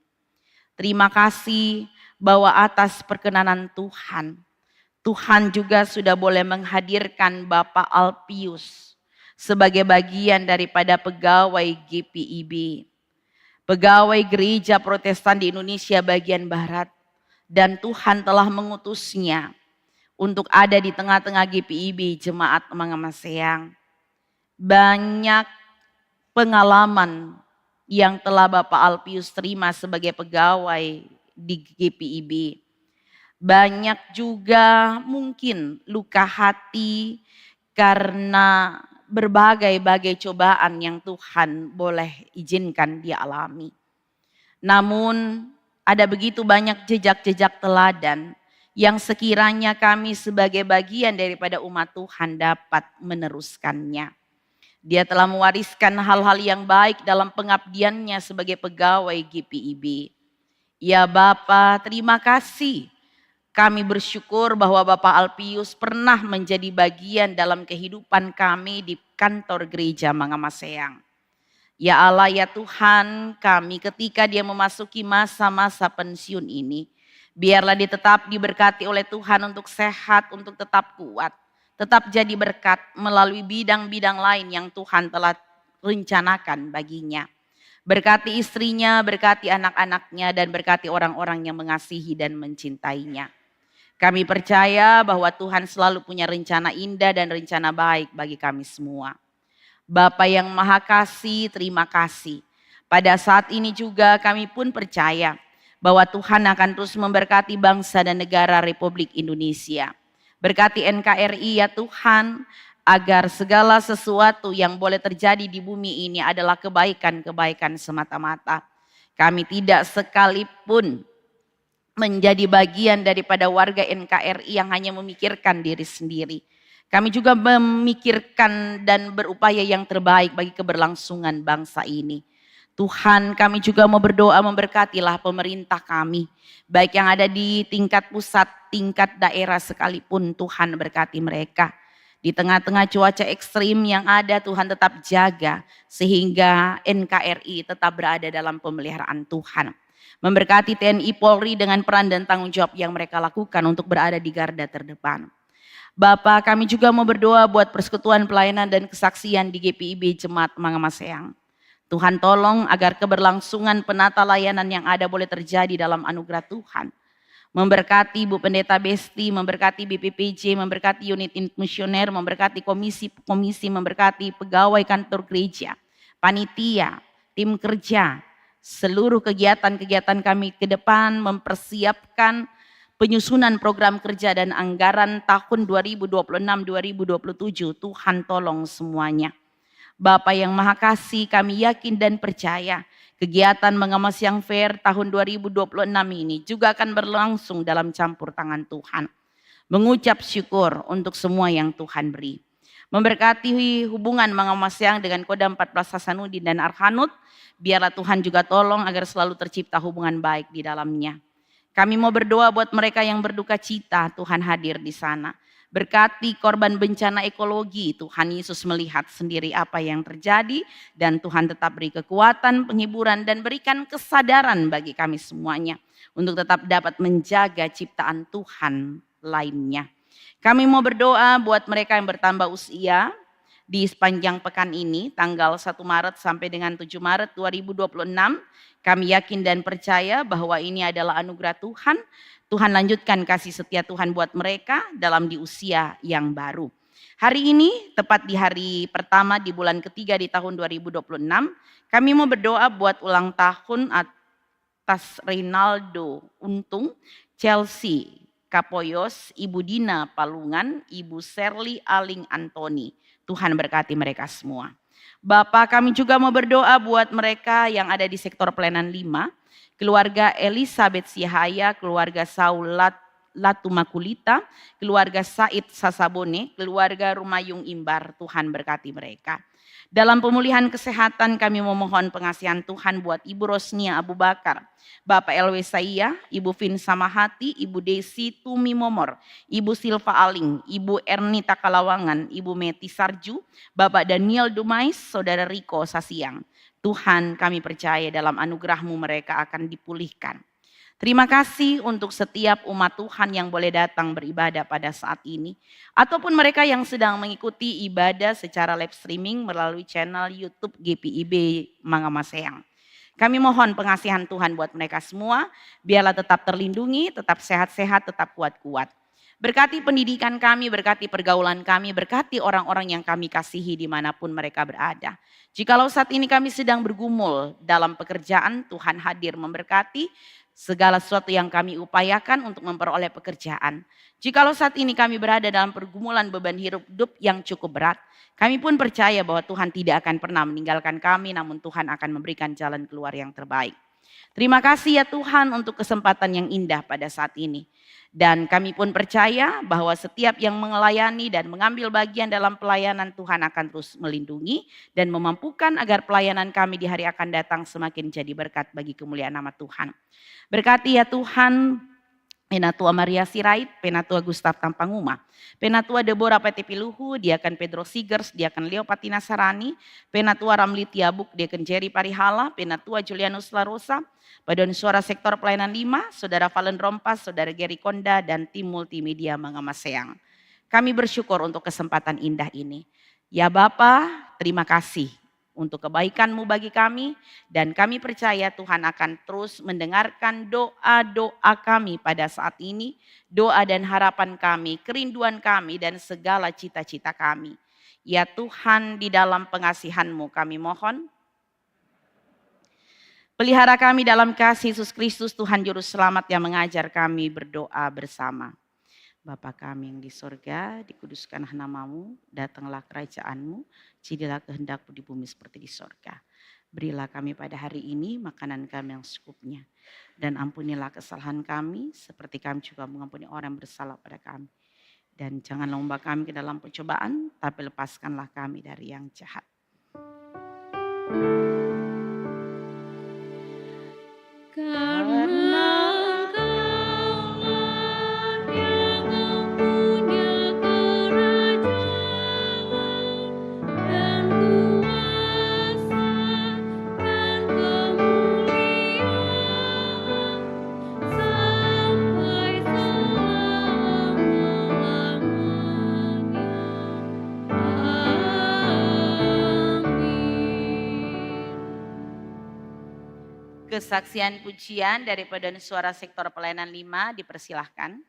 Terima kasih bahwa atas perkenanan Tuhan, Tuhan juga sudah boleh menghadirkan Bapak Alpius sebagai bagian daripada pegawai GPIB, pegawai Gereja Protestan di Indonesia bagian Barat, dan Tuhan telah mengutusnya untuk ada di tengah-tengah GPIB Jemaat Mangamaseyang. Banyak pengalaman yang telah Bapak Alpius terima sebagai pegawai di GPIB. Banyak juga mungkin luka hati karena berbagai-bagai cobaan yang Tuhan boleh izinkan dia alami. Namun ada begitu banyak jejak-jejak teladan yang sekiranya kami sebagai bagian daripada umat Tuhan dapat meneruskannya. Dia telah mewariskan hal-hal yang baik dalam pengabdiannya sebagai pegawai GPIB. Ya Bapa, terima kasih. Kami bersyukur bahwa Bapak Alpius pernah menjadi bagian dalam kehidupan kami di kantor gereja Mangamaseyang. Ya Allah, ya Tuhan kami, ketika dia memasuki masa-masa pensiun ini, biarlah dia tetap diberkati oleh Tuhan untuk sehat, untuk tetap kuat, tetap jadi berkat melalui bidang-bidang lain yang Tuhan telah rencanakan baginya. Berkati istrinya, berkati anak-anaknya, dan berkati orang-orang yang mengasihi dan mencintainya. Kami percaya bahwa Tuhan selalu punya rencana indah dan rencana baik bagi kami semua. Bapa yang Maha Kasih, terima kasih. Pada saat ini juga kami pun percaya bahwa Tuhan akan terus memberkati bangsa dan negara Republik Indonesia. Berkati NKRI ya Tuhan, agar segala sesuatu yang boleh terjadi di bumi ini adalah kebaikan-kebaikan semata-mata. Kami tidak sekalipun menjadi bagian daripada warga NKRI yang hanya memikirkan diri sendiri. Kami juga memikirkan dan berupaya yang terbaik bagi keberlangsungan bangsa ini. Tuhan, kami juga mau berdoa memberkatilah pemerintah kami, baik yang ada di tingkat pusat, tingkat daerah sekalipun. Tuhan berkati mereka. Di tengah-tengah cuaca ekstrim yang ada, Tuhan tetap jaga sehingga NKRI tetap berada dalam pemeliharaan Tuhan. Memberkati TNI Polri dengan peran dan tanggung jawab yang mereka lakukan untuk berada di garda terdepan. Bapak, kami juga mau berdoa buat persekutuan pelayanan dan kesaksian di GPIB Jemaat Mangamaseang. Tuhan tolong agar keberlangsungan penata layanan yang ada boleh terjadi dalam anugerah Tuhan. Memberkati Bu Pendeta Besti, memberkati BPPJ, memberkati unit misioner, memberkati komisi, memberkati pegawai kantor gereja, panitia, tim kerja, seluruh kegiatan-kegiatan kami ke depan, mempersiapkan penyusunan program kerja dan anggaran tahun 2026-2027, Tuhan tolong semuanya. Bapa yang Maha Kasih, kami yakin dan percaya kegiatan Mangamaseang Fair tahun 2026 ini juga akan berlangsung dalam campur tangan Tuhan. Mengucap syukur untuk semua yang Tuhan beri. Memberkati hubungan Mangamaseang dengan Kodam 14 Hasanuddin dan Arhanud, biarlah Tuhan juga tolong agar selalu tercipta hubungan baik di dalamnya. Kami mau berdoa buat mereka yang berduka cita, Tuhan hadir di sana. Berkati korban bencana ekologi, Tuhan Yesus melihat sendiri apa yang terjadi dan Tuhan tetap beri kekuatan, penghiburan dan berikan kesadaran bagi kami semuanya untuk tetap dapat menjaga ciptaan Tuhan lainnya. Kami mau berdoa buat mereka yang bertambah usia di sepanjang pekan ini, tanggal 1 Maret sampai dengan 7 Maret 2026. Kami yakin dan percaya bahwa ini adalah anugerah Tuhan. Tuhan lanjutkan kasih setia Tuhan buat mereka dalam di usia yang baru. Hari ini, tepat di hari pertama di bulan ketiga di tahun 2026, kami mau berdoa buat ulang tahun atas Reynaldo Untung, Chelsea Kapoyos, Ibu Dina Palungan, Ibu Serly Aling Antoni. Tuhan berkati mereka semua. Bapak, kami juga mau berdoa buat mereka yang ada di sektor pelayanan 5, keluarga Elizabeth Sihaya, keluarga Saul Latumakulita, keluarga Said Sasabone, keluarga Rumayung Imbar. Tuhan berkati mereka. Dalam pemulihan kesehatan kami memohon pengasihan Tuhan buat Ibu Rosnia Abu Bakar, Bapak LW Saya, Ibu Vin Samahati, Ibu Desi Tumi Momor, Ibu Silva Aling, Ibu Ernita Kalawangan, Ibu Meti Sarju, Bapak Daniel Dumais, Saudara Riko Sasiang. Tuhan, kami percaya dalam anugerah-Mu mereka akan dipulihkan. Terima kasih untuk setiap umat Tuhan yang boleh datang beribadah pada saat ini. Ataupun mereka yang sedang mengikuti ibadah secara live streaming melalui channel YouTube GPIB Mangamaseang. Kami mohon pengasihan Tuhan buat mereka semua. Biarlah tetap terlindungi, tetap sehat-sehat, tetap kuat-kuat. Berkati pendidikan kami, berkati pergaulan kami, berkati orang-orang yang kami kasihi dimanapun mereka berada. Jikalau saat ini kami sedang bergumul dalam pekerjaan, Tuhan hadir memberkati segala sesuatu yang kami upayakan untuk memperoleh pekerjaan. Jikalau saat ini kami berada dalam pergumulan beban hidup yang cukup berat, kami pun percaya bahwa Tuhan tidak akan pernah meninggalkan kami, namun Tuhan akan memberikan jalan keluar yang terbaik. Terima kasih ya Tuhan untuk kesempatan yang indah pada saat ini. Dan kami pun percaya bahwa setiap yang melayani dan mengambil bagian dalam pelayanan Tuhan akan terus melindungi dan memampukan agar pelayanan kami di hari akan datang semakin jadi berkat bagi kemuliaan nama Tuhan. Berkati ya Tuhan Penatua Maria Sirait, Penatua Gustaf Tampanguma, Penatua Deborah Peti Piluhu, Diakan Pedro Sigers, Diakan Leo Patina Sarani, Penatua Ramli Tiabuk, Diakan Jerry Parihala, Penatua Julianus Larosa, Paduan Suara Sektor Pelayanan 5, Saudara Valen Rompas, Saudara Geri Konda, dan tim multimedia Mangamaseang. Kami bersyukur untuk kesempatan indah ini. Ya Bapa, terima kasih untuk kebaikan-Mu bagi kami, dan kami percaya Tuhan akan terus mendengarkan doa-doa kami pada saat ini, doa dan harapan kami, kerinduan kami, dan segala cita-cita kami. Ya Tuhan, di dalam pengasihan-Mu kami mohon, pelihara kami dalam kasih Yesus Kristus, Tuhan Juru Selamat yang mengajar kami berdoa bersama. Bapa kami yang di sorga, dikuduskanlah namamu, datanglah kerajaan-Mu, jadilah kehendak-Mu di bumi seperti di sorga. Berilah kami pada hari ini makanan kami yang secukupnya, dan ampunilah kesalahan kami, seperti kami juga mengampuni orang yang bersalah pada kami. Dan janganlah membawa kami ke dalam pencobaan, tapi lepaskanlah kami dari yang jahat. Karena Kesaksian pujian dari Paduan Suara Sektor Pelayanan 5 dipersilahkan.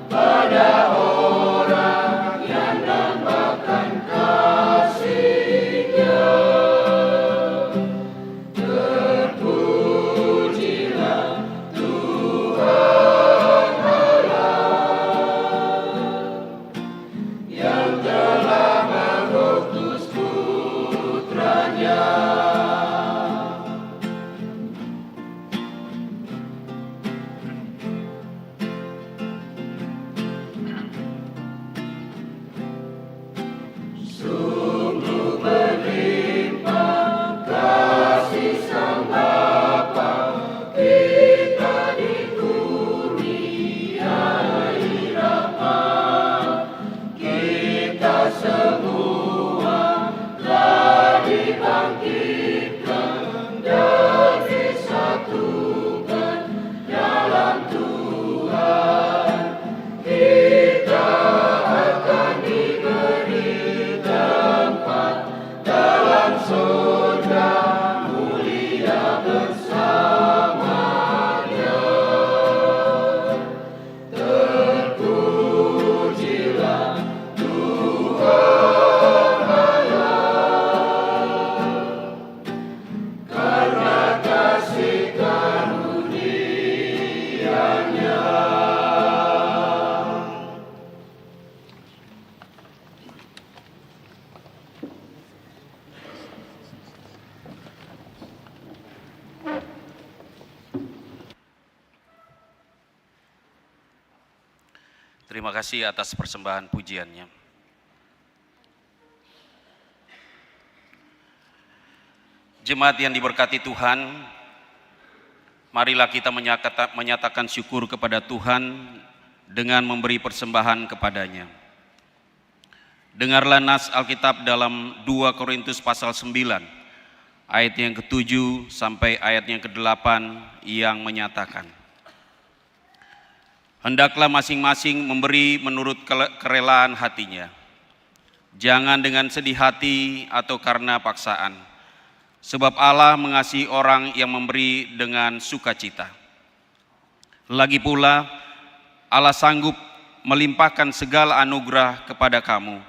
Pada Terima kasih atas persembahan pujiannya. Jemaat yang diberkati Tuhan, marilah kita menyatakan syukur kepada Tuhan dengan memberi persembahan kepadanya. Dengarlah nas Alkitab dalam 2 Korintus pasal 9, ayat yang ke-7 sampai ayat yang ke-8 yang menyatakan, hendaklah masing-masing memberi menurut kerelaan hatinya, jangan dengan sedih hati atau karena paksaan, sebab Allah mengasihi orang yang memberi dengan sukacita. Lagi pula, Allah sanggup melimpahkan segala anugerah kepada kamu,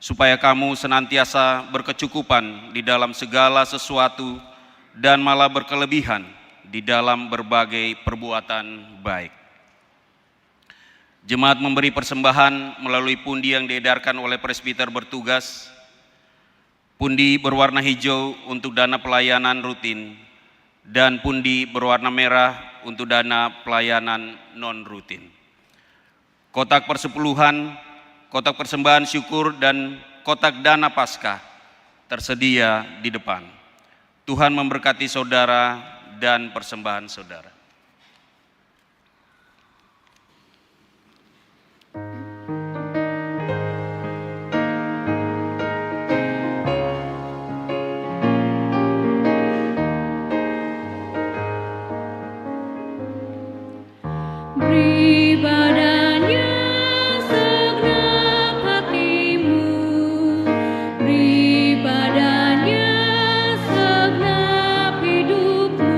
supaya kamu senantiasa berkecukupan di dalam segala sesuatu dan malah berkelebihan di dalam berbagai perbuatan baik. Jemaat memberi persembahan melalui pundi yang diedarkan oleh presbiter bertugas. Pundi berwarna hijau untuk dana pelayanan rutin dan pundi berwarna merah untuk dana pelayanan non-rutin. Kotak persepuluhan, kotak persembahan syukur dan kotak dana Paskah tersedia di depan. Tuhan memberkati saudara dan persembahan saudara. Beri badannya segenap hatimu, beri badannya segenap hidupmu,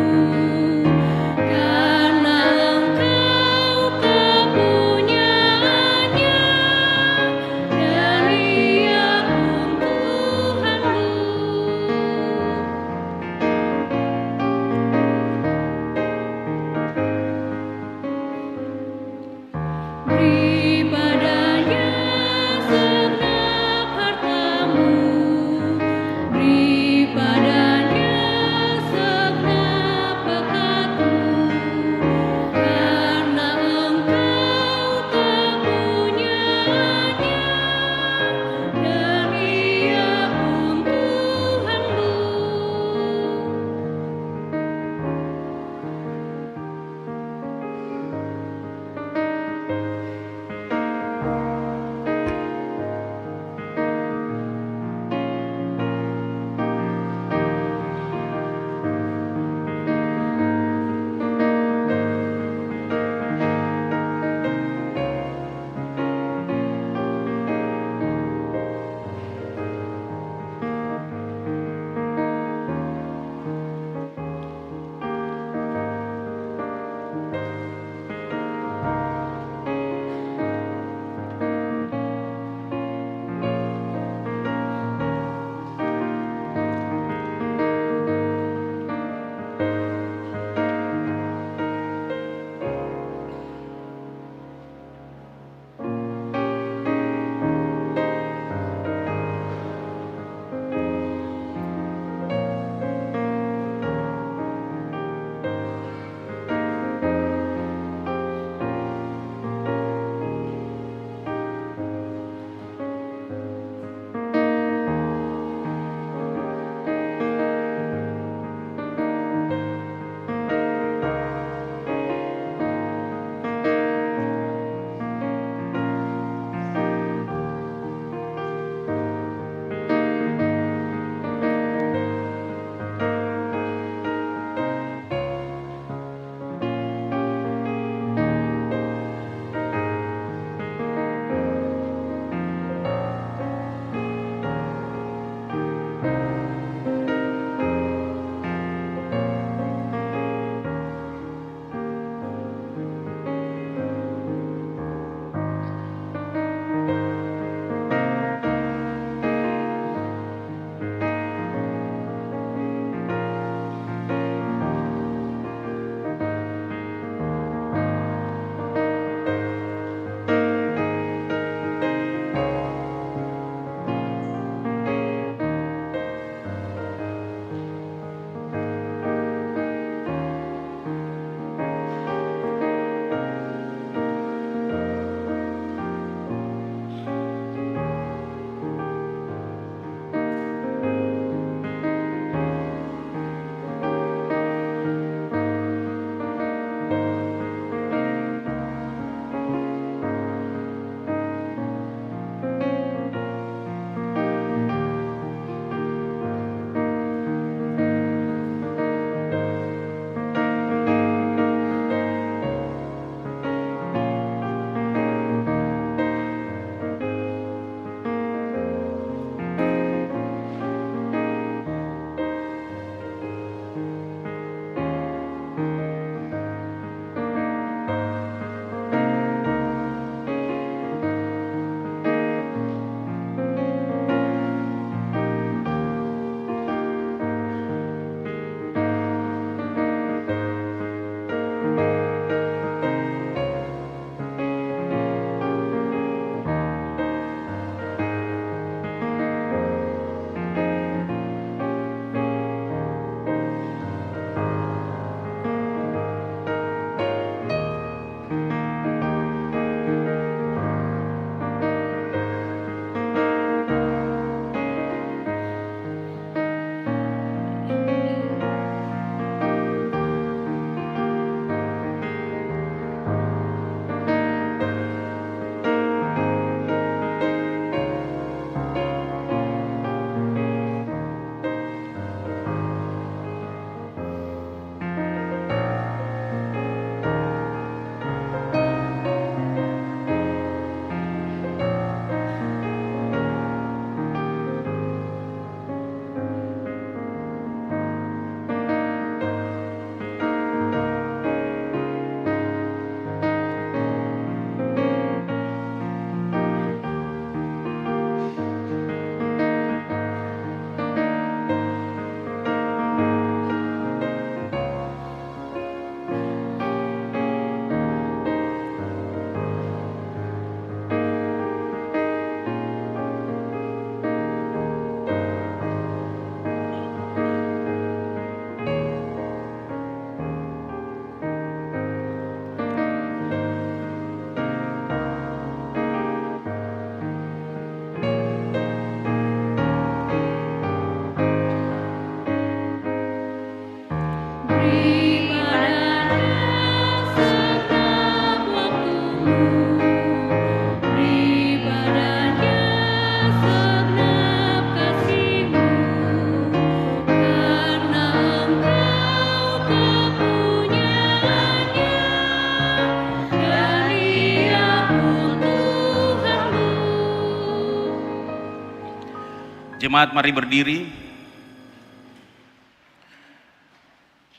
Jemaat mari berdiri.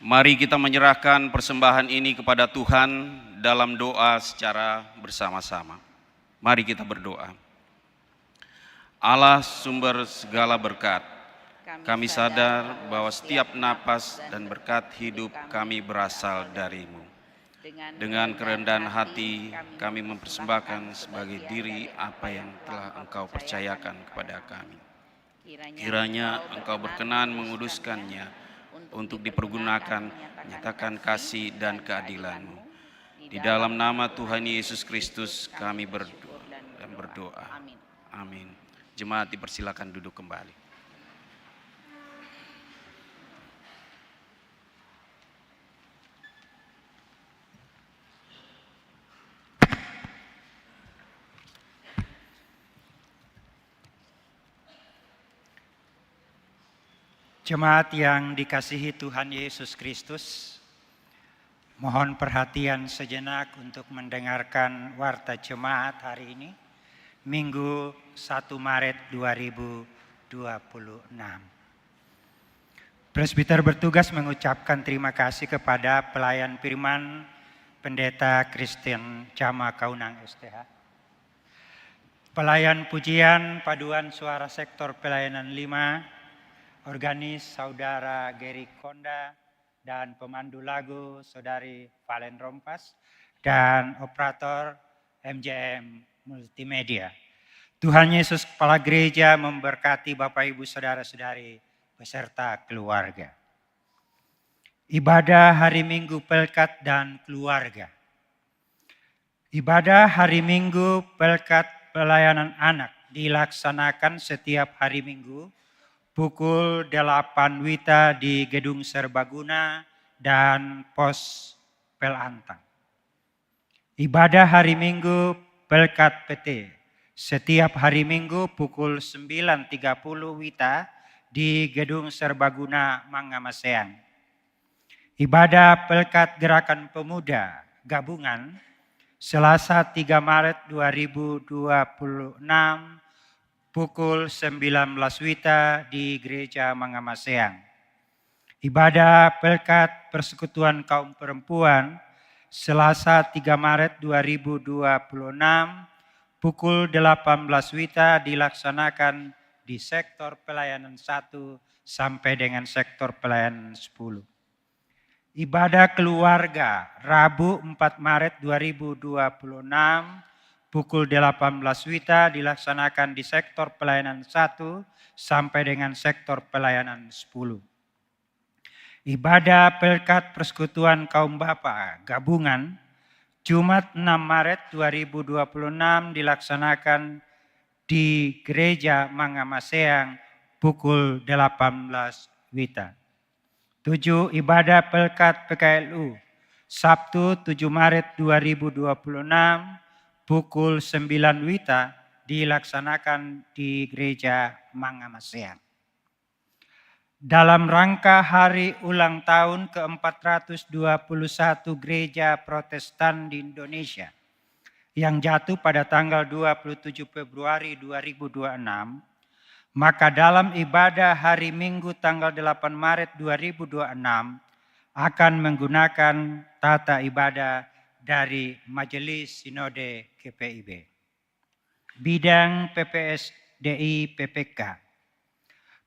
Mari kita menyerahkan persembahan ini kepada Tuhan dalam doa secara bersama-sama. Mari kita berdoa. Allah sumber segala berkat, kami sadar bahwa setiap napas dan berkat hidup kami berasal dari-Mu. Dengan kerendahan hati kami mempersembahkan sebagai diri apa yang telah Engkau percayakan kepada kami. Kiranya Engkau berkenan menguduskannya untuk dipergunakan menyatakan kasih dan keadilan-Mu. Di dalam nama Tuhan Yesus Kristus kami berdoa. Amin. Jemaat dipersilakan duduk kembali. Jemaat yang dikasihi Tuhan Yesus Kristus, mohon perhatian sejenak untuk mendengarkan warta jemaat hari ini, Minggu 1 Maret 2026. Presbiter bertugas mengucapkan terima kasih kepada pelayan firman Pendeta Christian Jama Kaunang STH. Pelayan pujian paduan suara sektor pelayanan 5, organis Saudara Geri Konda, dan pemandu lagu Saudari Valen Rompas, dan operator MJM Multimedia. Tuhan Yesus Kepala Gereja memberkati Bapak Ibu Saudara-saudari beserta keluarga. Ibadah hari Minggu Pelkat dan Keluarga. Ibadah hari Minggu Pelkat Pelayanan Anak dilaksanakan setiap hari Minggu pukul 8 WITA di Gedung Serbaguna dan Pos Pelantang. Ibadah hari Minggu Pelkat PT setiap hari Minggu pukul 9.30 WITA di Gedung Serbaguna Mangamasean. Ibadah Pelkat Gerakan Pemuda Gabungan Selasa 3 Maret 2026 pukul 19 WITA di Gereja Mangamasean. Ibadah Pelkat Persekutuan Kaum Perempuan Selasa 3 Maret 2026 pukul 18 WITA dilaksanakan di sektor pelayanan 1 sampai dengan sektor pelayanan 10. Ibadah Keluarga Rabu 4 Maret 2026 pukul 18 WITA dilaksanakan di sektor pelayanan 1 sampai dengan sektor pelayanan 10. Ibadah Pelkat Persekutuan Kaum Bapa Gabungan Jumat 6 Maret 2026 dilaksanakan di Gereja Mangamasean pukul 18 WITA. 7. Ibadah Pelkat PKLU Sabtu 7 Maret 2026 pukul 9 WITA dilaksanakan di Gereja Mangamasean. Dalam rangka hari ulang tahun ke-421 Gereja Protestan di Indonesia yang jatuh pada tanggal 27 Februari 2026, maka dalam ibadah hari Minggu tanggal 8 Maret 2026 akan menggunakan tata ibadah dari Majelis Sinode GPIB. Bidang PPSDI PPK.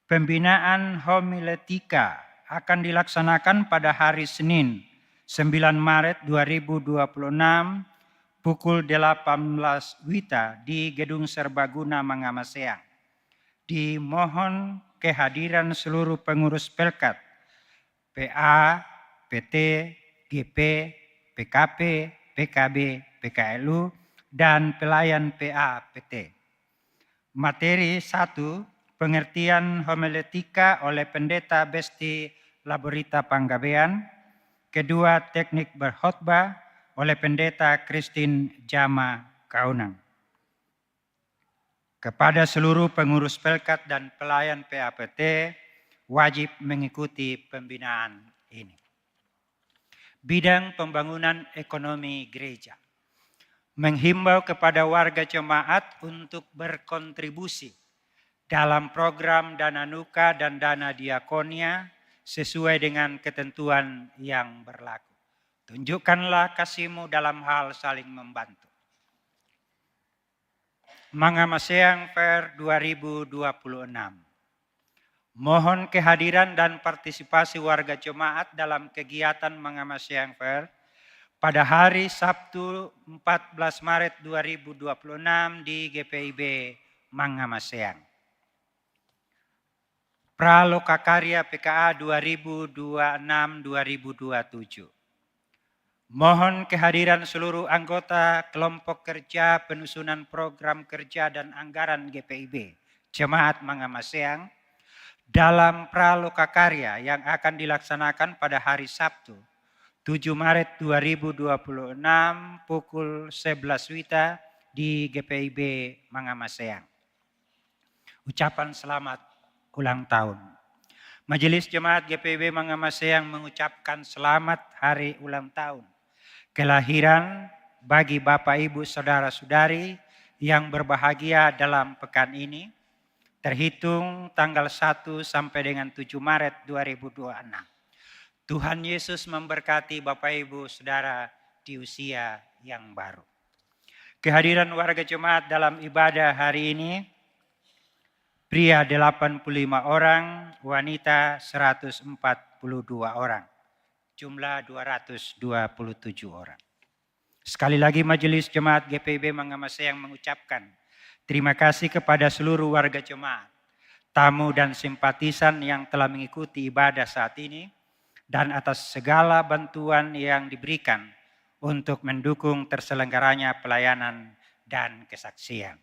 Pembinaan homiletika akan dilaksanakan pada hari Senin 9 Maret 2026 pukul 18 WITA di Gedung Serbaguna Mangamasean. Dimohon kehadiran seluruh pengurus Pelkat, PA, PT, GP, PKP, PKB, PKLU, dan pelayan PA PT. Materi 1, pengertian homiletika oleh Pendeta Besti Laborita Panggabean. Kedua, teknik berkhotbah oleh Pendeta Christine Jama Kaunang. Kepada seluruh pengurus Pelkat dan pelayan PAPT wajib mengikuti pembinaan ini. Bidang pembangunan ekonomi gereja. Menghimbau kepada warga jemaat untuk berkontribusi dalam program dana nuka dan dana diakonia sesuai dengan ketentuan yang berlaku. Tunjukkanlah kasih-Mu dalam hal saling membantu. Mangamaseang Fair 2026. Mohon kehadiran dan partisipasi warga jemaat dalam kegiatan Mangamaseang Fair pada hari Sabtu 14 Maret 2026 di GPIB Mangamaseang. Pralokakarya PKA 2026-2027. Mohon kehadiran seluruh anggota kelompok kerja penyusunan program kerja dan anggaran GPIB Jemaat Mangamaseang dalam pralokakarya yang akan dilaksanakan pada hari Sabtu 7 Maret 2026 pukul 11 WITA di GPIB Mangamaseang. Ucapan selamat ulang tahun. Majelis Jemaat GPIB Mangamaseang mengucapkan selamat hari ulang tahun kelahiran bagi Bapak Ibu Saudara-saudari yang berbahagia dalam pekan ini, terhitung tanggal 1 sampai dengan 7 Maret 2026. Tuhan Yesus memberkati Bapak Ibu Saudara di usia yang baru. Kehadiran warga jemaat dalam ibadah hari ini, pria 85 orang, wanita 142 orang. Jumlah 227 orang. Sekali lagi Majelis Jemaat GPIB Mangamaseang mengucapkan terima kasih kepada seluruh warga jemaat, tamu dan simpatisan yang telah mengikuti ibadah saat ini dan atas segala bantuan yang diberikan untuk mendukung terselenggaranya pelayanan dan kesaksian.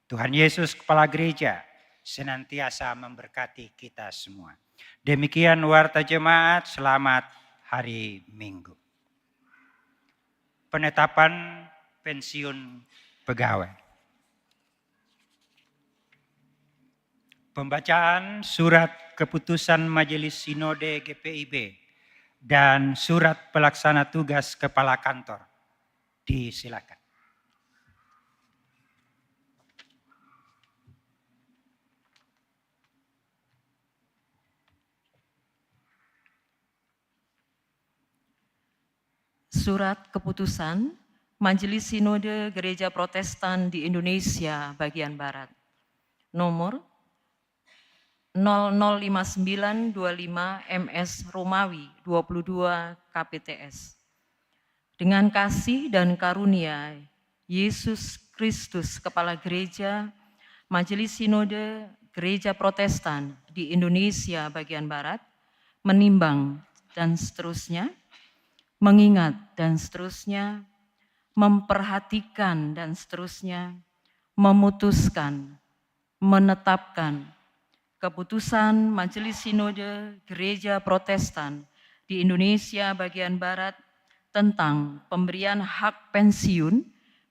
Tuhan Yesus Kepala Gereja senantiasa memberkati kita semua. Demikian warta jemaat, selamat hari Minggu. Penetapan pensiun pegawai. Pembacaan surat keputusan Majelis Sinode GPIB dan surat pelaksana tugas kepala kantor. Disilakan. Surat keputusan Majelis Sinode Gereja Protestan di Indonesia bagian Barat. Nomor 005925 MS Romawi 22 KPTS. Dengan kasih dan karunia Yesus Kristus Kepala Gereja, Majelis Sinode Gereja Protestan di Indonesia bagian Barat menimbang dan seterusnya, mengingat dan seterusnya, memperhatikan dan seterusnya, memutuskan, menetapkan keputusan Majelis Sinode Gereja Protestan di Indonesia bagian Barat tentang pemberian hak pensiun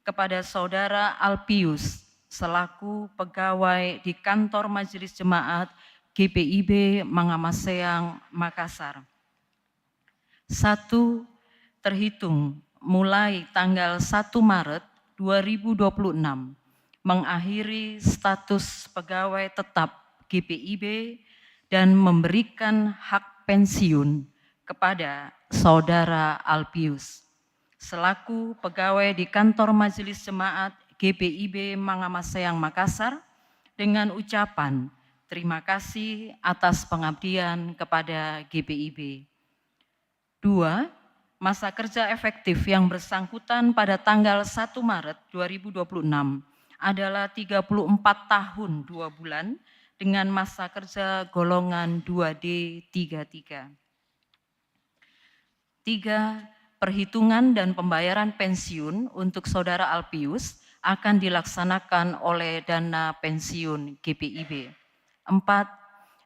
kepada Saudara Alpius selaku pegawai di kantor Majelis Jemaat GPIB Mangamaseang, Makassar. 1. Terhitung mulai tanggal 1 Maret 2026 mengakhiri status pegawai tetap GPIB dan memberikan hak pensiun kepada Saudara Alpius selaku pegawai di kantor Majelis Jemaat GPIB Mangamaseang, Makassar dengan ucapan terima kasih atas pengabdian kepada GPIB. 2. Masa kerja efektif yang bersangkutan pada tanggal 1 Maret 2026 adalah 34 tahun 2 bulan dengan masa kerja golongan 2D33. 3. Perhitungan dan pembayaran pensiun untuk Saudara Alpius akan dilaksanakan oleh dana pensiun GPIB. 4.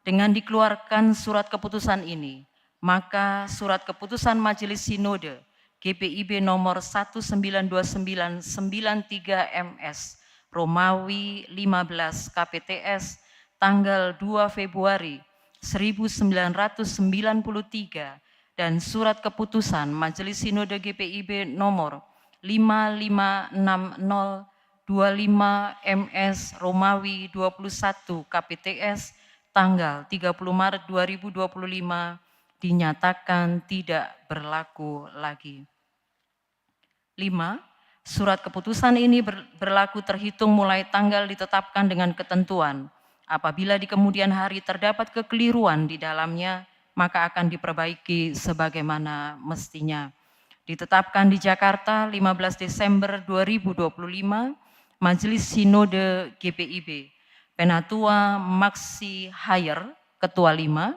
Dengan dikeluarkan surat keputusan ini, maka surat keputusan Majelis Sinode GPIB nomor 192993 MS Romawi 15 KPTS tanggal 2 Februari 1993 dan surat keputusan Majelis Sinode GPIB nomor 5560 25 MS Romawi 21 KPTS tanggal 30 Maret 2025 dinyatakan tidak berlaku lagi. 5. Surat keputusan ini berlaku terhitung mulai tanggal ditetapkan dengan ketentuan. Apabila di kemudian hari terdapat kekeliruan di dalamnya, maka akan diperbaiki sebagaimana mestinya. Ditetapkan di Jakarta 15 Desember 2025, Majelis Sinode GPIB, Penatua Maksi Hayer, Ketua 5,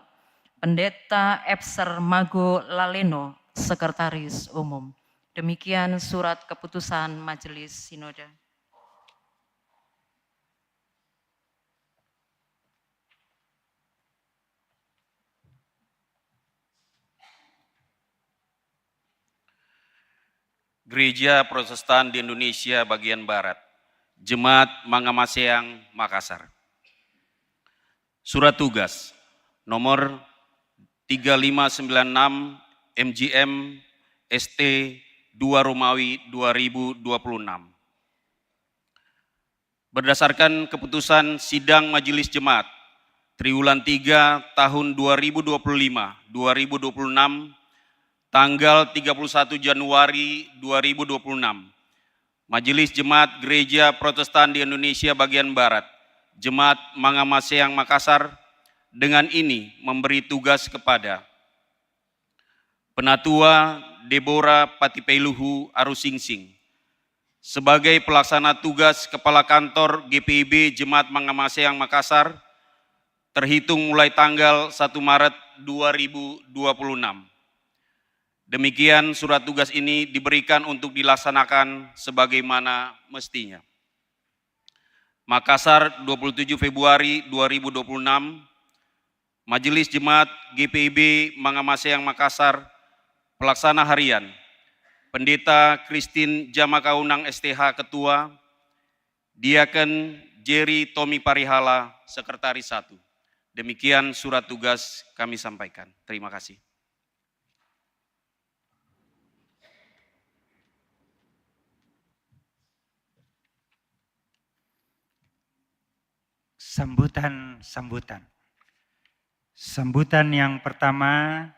Pendeta Epser Mago Laleno, Sekretaris Umum. Demikian surat keputusan Majelis Sinode. Gereja Protestan di Indonesia bagian Barat, Jemaat Mangamaseang, Makassar. Surat tugas nomor 3596 MGM ST 2 Romawi 2026. Berdasarkan keputusan Sidang Majelis Jemaat Triwulan 3 tahun 2025-2026 tanggal 31 Januari 2026, Majelis Jemaat Gereja Protestan di Indonesia bagian Barat, Jemaat Mangamaseang Makassar, dengan ini memberi tugas kepada Penatua Deborah Patipeiluhu Arusingsing sebagai pelaksana tugas Kepala Kantor GPIB Jemaat Mangamaseang Makassar terhitung mulai tanggal 1 Maret 2026. Demikian surat tugas ini diberikan untuk dilaksanakan sebagaimana mestinya. Makassar 27 Februari 2026, Majelis Jemaat GPIB Mangamaseang Makassar, Pelaksana Harian, Pendeta Christine Jamakaunang STH Ketua, Diaken Jerry Tommy Parihala, Sekretaris 1. Demikian surat tugas kami sampaikan. Terima kasih. Sambutan yang pertama,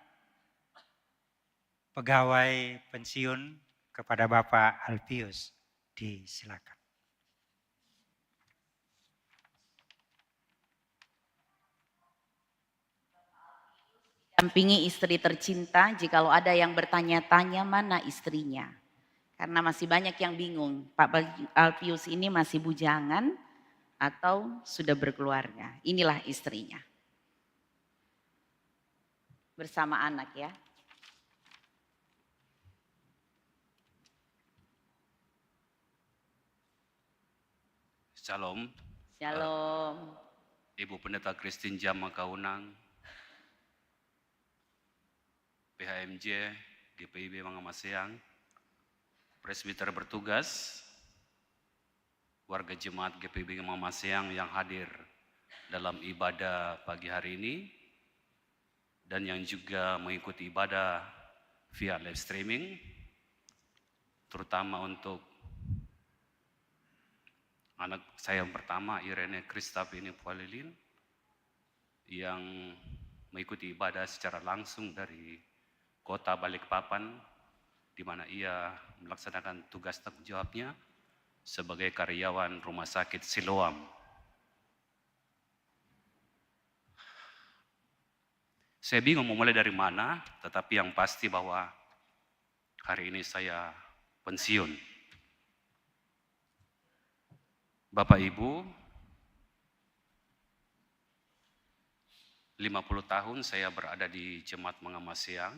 pegawai pensiun kepada Bapak Alpius, disilakan. Dampingi istri tercinta, jikalau ada yang bertanya-tanya mana istrinya. Karena masih banyak yang bingung, Pak Alpius ini masih bujangan atau sudah berkeluarga. Inilah istrinya. Bersama anak ya. Shalom. Shalom. Ibu Pendeta Christine Jamakaunang, PHMJ GPIB Mangamaseang, presbiter bertugas, warga jemaat GPIB Mangamaseang yang hadir dalam ibadah pagi hari ini, dan yang juga mengikuti ibadah via live streaming, terutama untuk anak saya yang pertama, Irene Kristapini Pualilin, yang mengikuti ibadah secara langsung dari kota Balikpapan, di mana ia melaksanakan tugas tanggung jawabnya sebagai karyawan Rumah Sakit Siloam. Saya bingung mau mulai dari mana, tetapi yang pasti bahwa hari ini saya pensiun. Bapak Ibu, 50 tahun saya berada di Jemaat Mangamaseang,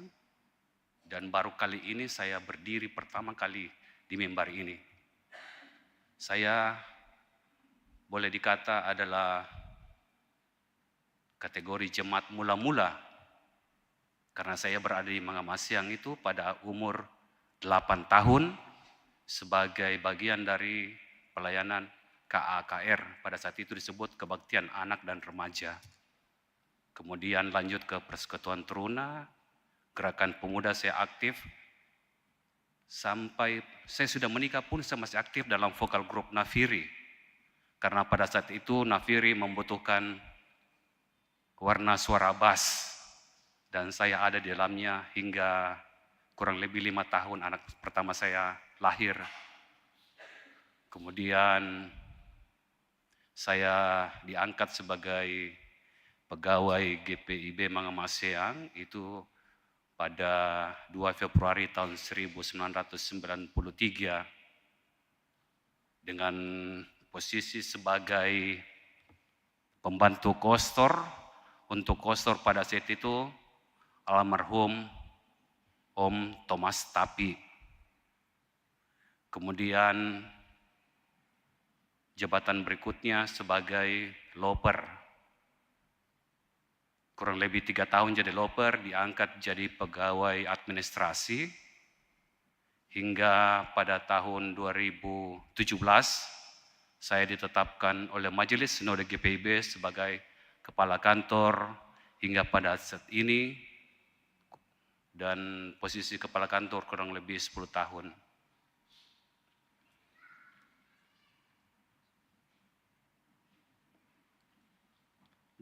dan baru kali ini saya berdiri pertama kali di mimbar ini. Saya boleh dikata adalah kategori jemaat mula-mula, karena saya berada di Mangamaseang itu pada umur 8 tahun sebagai bagian dari pelayanan KAKR, pada saat itu disebut Kebaktian Anak dan Remaja. Kemudian lanjut ke Persekutuan Teruna, Gerakan Pemuda saya aktif sampai saya sudah menikah pun saya masih aktif dalam vokal grup Nafiri. Karena pada saat itu Nafiri membutuhkan warna suara bass. Dan saya ada di dalamnya hingga kurang lebih 5 tahun anak pertama saya lahir. Kemudian saya diangkat sebagai pegawai GPIB Mangamaseang itu pada 2 Februari tahun 1993 dengan posisi sebagai pembantu kostor. Untuk kostor pada saat itu almarhum Om Thomas Tapi. Kemudian jabatan berikutnya sebagai loper. Kurang lebih 3 tahun jadi loper, diangkat jadi pegawai administrasi. Hingga pada tahun 2017, saya ditetapkan oleh Majelis Sinode GPIB sebagai kepala kantor hingga pada saat ini, dan posisi kepala kantor kurang lebih 10 tahun.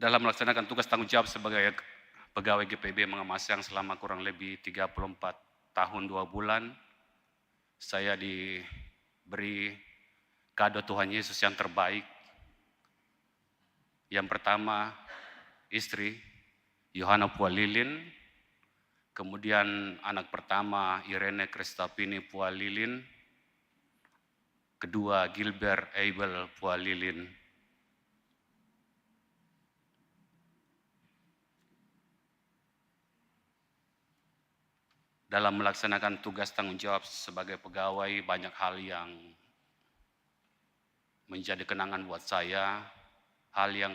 Dalam melaksanakan tugas tanggung jawab sebagai pegawai GPIB Mangamaseang selama kurang lebih 34 tahun 2 bulan, saya diberi kado Tuhan Yesus yang terbaik. Yang pertama, istri Yohana Pualilin, kemudian anak pertama Irene Kristapini Pualilin, kedua Gilbert Abel Pualilin. Dalam melaksanakan tugas tanggung jawab sebagai pegawai, banyak hal yang menjadi kenangan buat saya. Hal yang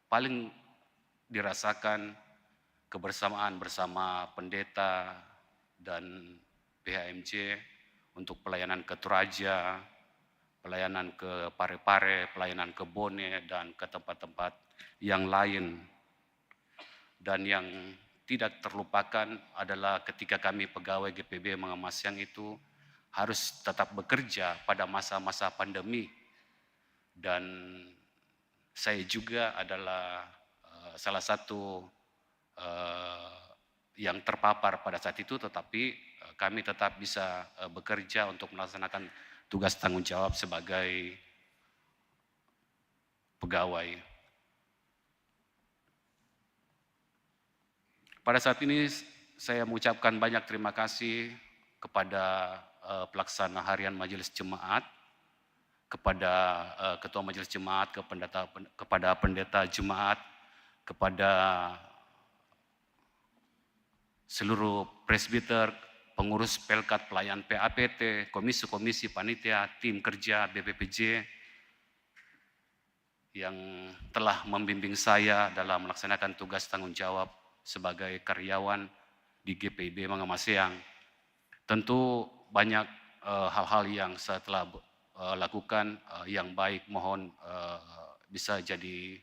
paling dirasakan kebersamaan bersama pendeta dan PHMJ untuk pelayanan ke Toraja, pelayanan ke Parepare, pelayanan ke Bone, dan ke tempat-tempat yang lain. Dan yang tidak terlupakan adalah ketika kami pegawai GPIB Mangamaseang itu harus tetap bekerja pada masa-masa pandemi. Dan saya juga adalah salah satu yang terpapar pada saat itu, tetapi kami tetap bisa bekerja untuk melaksanakan tugas tanggung jawab sebagai pegawai. Pada saat ini saya mengucapkan banyak terima kasih kepada pelaksana harian Majelis Jemaat, kepada Ketua Majelis Jemaat, kepada pendeta Jemaat, kepada seluruh presbiter, pengurus Pelkat, pelayan PAPT, komisi-komisi, panitia, tim kerja BPPJ yang telah membimbing saya dalam melaksanakan tugas tanggung jawab sebagai karyawan di GPIB Mangamaseang. Tentu banyak hal-hal yang saya telah lakukan yang baik, mohon bisa jadi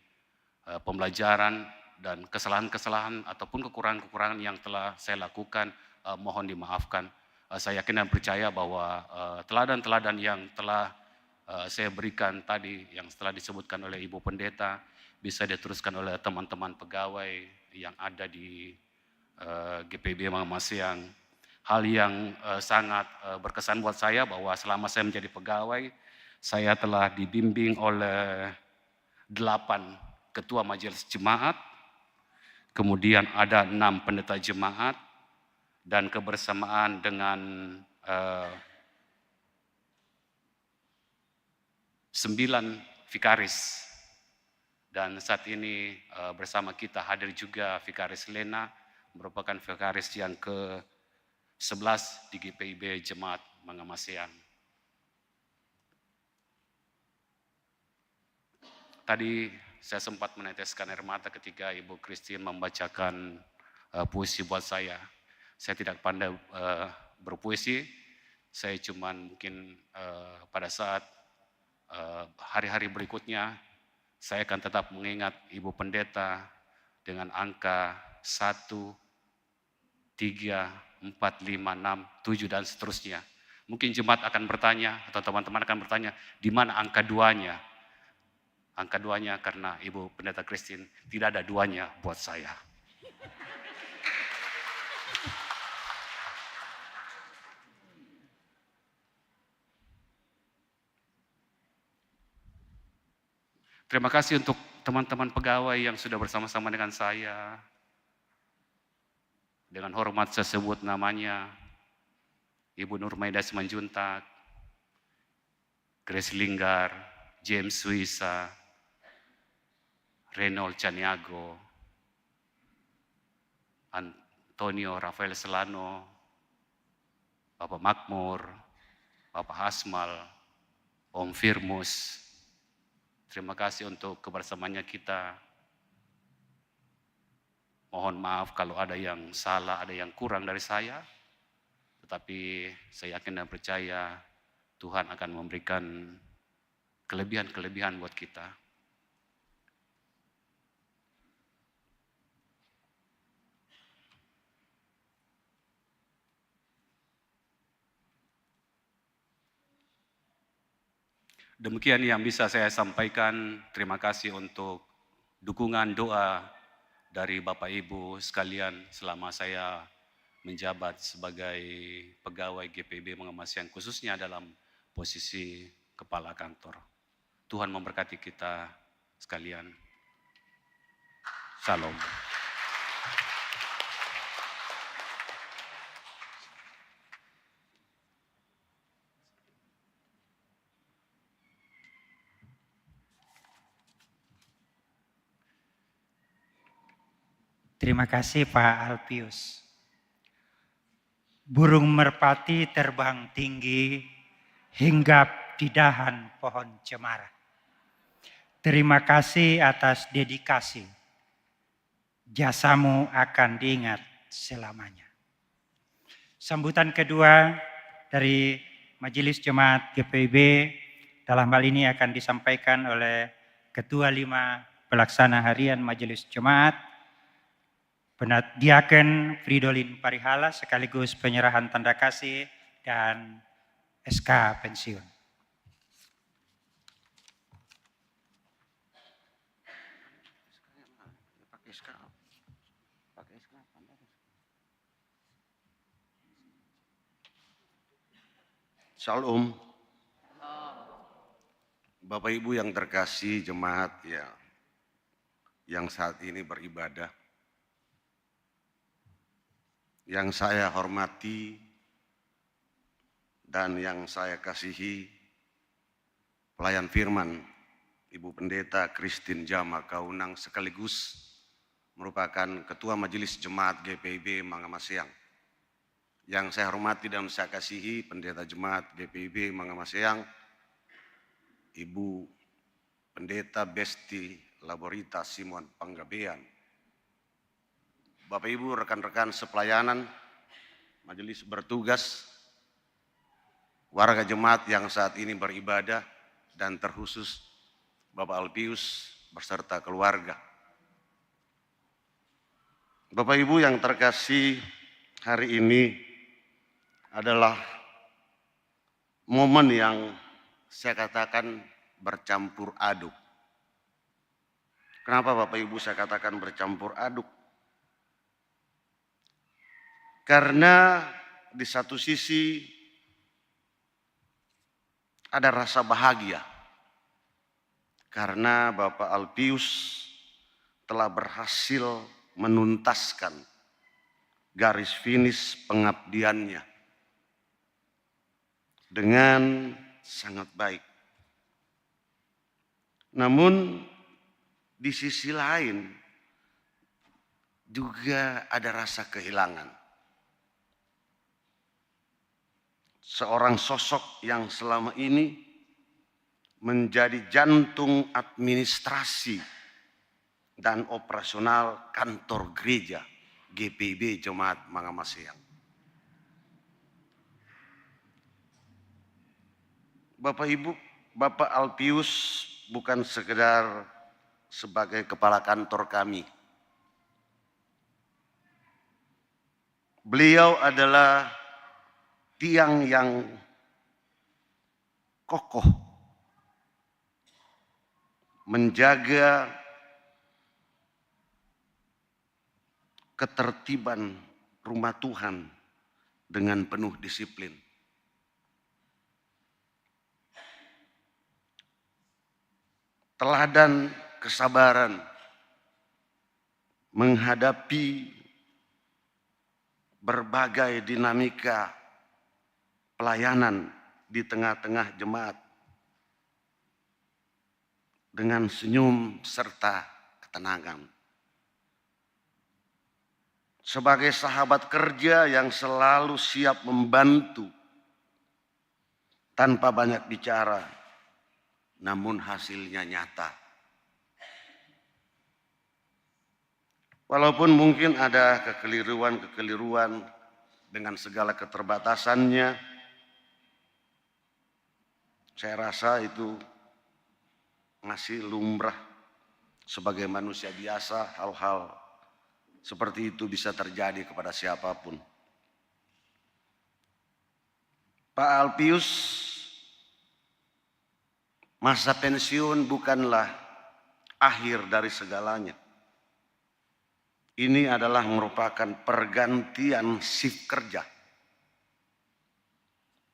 pembelajaran, dan kesalahan-kesalahan ataupun kekurangan-kekurangan yang telah saya lakukan mohon dimaafkan. Saya yakin dan percaya bahwa teladan-teladan yang telah saya berikan tadi, yang setelah disebutkan oleh Ibu Pendeta, bisa diteruskan oleh teman-teman pegawai yang ada di GPIB Mangamaseang. Hal yang sangat berkesan buat saya bahwa selama saya menjadi pegawai, saya telah dibimbing oleh 8 ketua majelis jemaat, kemudian ada 6 pendeta jemaat, dan kebersamaan dengan 9 vikaris. Dan saat ini bersama kita hadir juga Vikaris Lena, merupakan vikaris yang ke-11 di GPIB Jemaat Mangamaseang. Tadi saya sempat meneteskan air mata ketika Ibu Christine membacakan puisi buat saya. Saya tidak pandai berpuisi, saya cuman mungkin pada saat hari-hari berikutnya, saya akan tetap mengingat Ibu Pendeta dengan angka 1, 3, 4, 5, 6, 7 dan seterusnya. Mungkin jemaat akan bertanya atau teman-teman akan bertanya, di mana angka 2-nya? Angka 2-nya karena Ibu Pendeta Christine tidak ada 2-nya buat saya. Terima kasih untuk teman-teman pegawai yang sudah bersama-sama dengan saya. Dengan hormat saya sebut namanya, Ibu Nurmaida Simanjuntak, Grace Linggar, James Suisa, Reynold Caniago, Antonio Rafael Selano, Bapak Makmur, Bapak Asmal, Om Firmus. Terima kasih untuk kebersamaannya kita. Mohon maaf kalau ada yang salah, ada yang kurang dari saya. Tetapi saya yakin dan percaya Tuhan akan memberikan kelebihan-kelebihan buat kita. Demikian yang bisa saya sampaikan. Terima kasih untuk dukungan doa dari Bapak Ibu sekalian selama saya menjabat sebagai pegawai GPIB Mengemasian, khususnya dalam posisi kepala kantor. Tuhan memberkati kita sekalian. Shalom. Terima kasih Pak Alpius. Burung merpati terbang tinggi hinggap di dahan pohon cemara. Terima kasih atas dedikasi. Jasamu akan diingat selamanya. Sambutan kedua dari Majelis Jemaat GPIB dalam hal ini akan disampaikan oleh Ketua 5 Pelaksana Harian Majelis Jemaat, Diaken Fridolin Parihala, sekaligus penyerahan tanda kasih dan SK pensiun. Shalom. Bapak Ibu yang terkasih jemaat ya, yang saat ini beribadah, yang saya hormati dan yang saya kasihi, pelayan firman Ibu Pendeta Christine Jama Kaunang, sekaligus merupakan Ketua Majelis Jemaat GPIB Mangamasiang. Yang saya hormati dan saya kasihi Pendeta Jemaat GPIB Mangamasiang, Ibu Pendeta Besti Laborita Simon Panggabean, Bapak Ibu rekan-rekan sepelayanan, majelis bertugas, warga jemaat yang saat ini beribadah, dan terkhusus Bapak Alpius beserta keluarga. Bapak Ibu yang terkasih, hari ini adalah momen yang saya katakan bercampur aduk. Kenapa Bapak Ibu saya katakan bercampur aduk? Karena di satu sisi ada rasa bahagia karena Bapak Alpius telah berhasil menuntaskan garis finish pengabdiannya dengan sangat baik. Namun di sisi lain juga ada rasa kehilangan. Seorang sosok yang selama ini menjadi jantung administrasi dan operasional kantor gereja GPIB Jemaat Mangamasiang. Bapak Ibu, Bapak Alpius bukan sekedar sebagai kepala kantor kami, Beliau adalah tiang yang kokoh menjaga ketertiban rumah Tuhan dengan penuh disiplin. Teladan kesabaran menghadapi berbagai dinamika pelayanan di tengah-tengah jemaat dengan senyum serta ketenangan. Sebagai sahabat kerja yang selalu siap membantu tanpa banyak bicara, namun hasilnya nyata. Walaupun mungkin ada kekeliruan-kekeliruan dengan segala keterbatasannya, saya rasa itu masih lumrah sebagai manusia biasa, hal-hal seperti itu bisa terjadi kepada siapapun. Pak Alpius, masa pensiun bukanlah akhir dari segalanya. Ini adalah merupakan pergantian shift kerja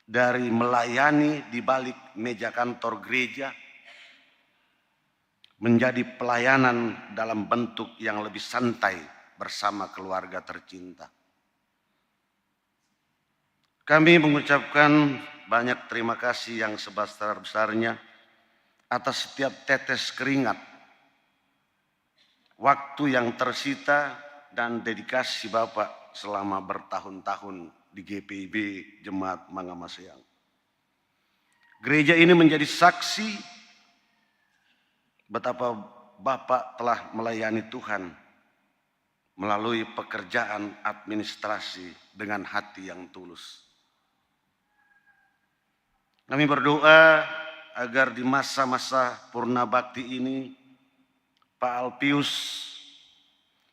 dari melayani di balik meja kantor gereja menjadi pelayanan dalam bentuk yang lebih santai bersama keluarga tercinta. Kami mengucapkan banyak terima kasih yang sebesar-besarnya atas setiap tetes keringat, waktu yang tersita dan dedikasi Bapak selama bertahun-tahun di GPIB Jemaat Mangamaseang. Gereja ini menjadi saksi betapa Bapak telah melayani Tuhan melalui pekerjaan administrasi dengan hati yang tulus. Kami berdoa agar di masa-masa purna bakti ini Pak Alpius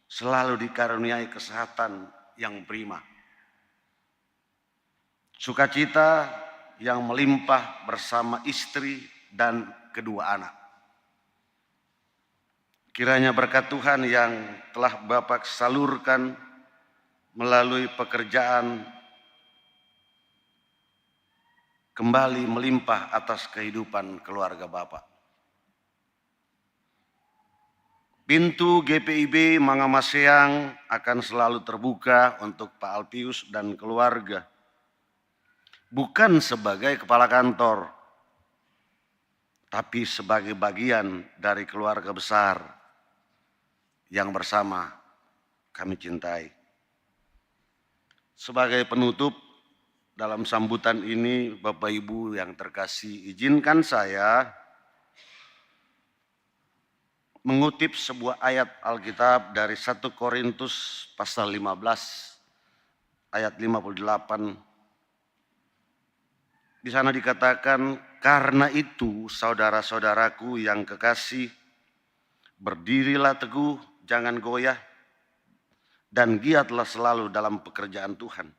selalu dikaruniai kesehatan yang prima, sukacita yang melimpah bersama istri dan kedua anak. Kiranya berkat Tuhan yang telah Bapak salurkan melalui pekerjaan kembali melimpah atas kehidupan keluarga Bapak. Pintu GPIB Mangamaseang akan selalu terbuka untuk Pak Alpius dan keluarga. Bukan sebagai kepala kantor, tapi sebagai bagian dari keluarga besar yang bersama kami cintai. Sebagai penutup dalam sambutan ini, Bapak Ibu yang terkasih, izinkan saya mengutip sebuah ayat Alkitab dari 1 Korintus pasal 15 ayat 58. Di sana dikatakan, karena itu saudara-saudaraku yang kekasih, berdirilah teguh, jangan goyah, dan giatlah selalu dalam pekerjaan Tuhan.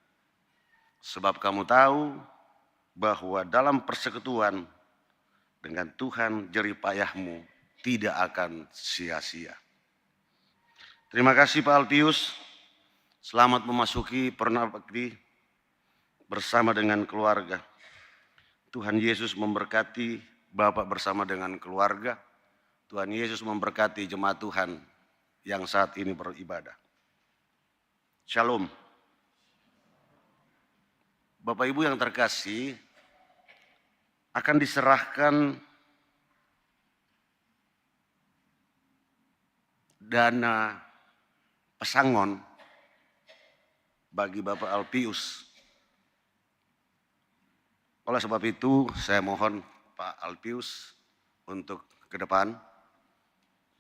Sebab kamu tahu bahwa dalam persekutuan dengan Tuhan jerih payahmu tidak akan sia-sia. Terima kasih Pak Alpius. Selamat memasuki purna bakti bersama dengan keluarga. Tuhan Yesus memberkati Bapak bersama dengan keluarga. Tuhan Yesus memberkati jemaat Tuhan yang saat ini beribadah. Shalom. Bapak Ibu yang terkasih, akan diserahkan dana pesangon bagi Bapak Alpius. Oleh sebab itu, saya mohon Pak Alpius untuk ke depan.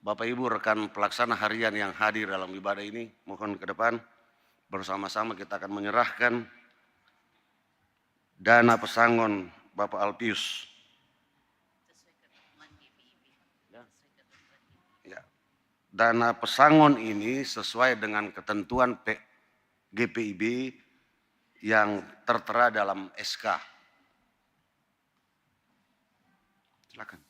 Bapak Ibu rekan pelaksana harian yang hadir dalam ibadah ini, mohon ke depan. Bersama-sama kita akan menyerahkan dana pesangon Bapak Alpius. Ya. Dana pesangon ini sesuai dengan ketentuan GPIB yang tertera dalam SK. Silakan.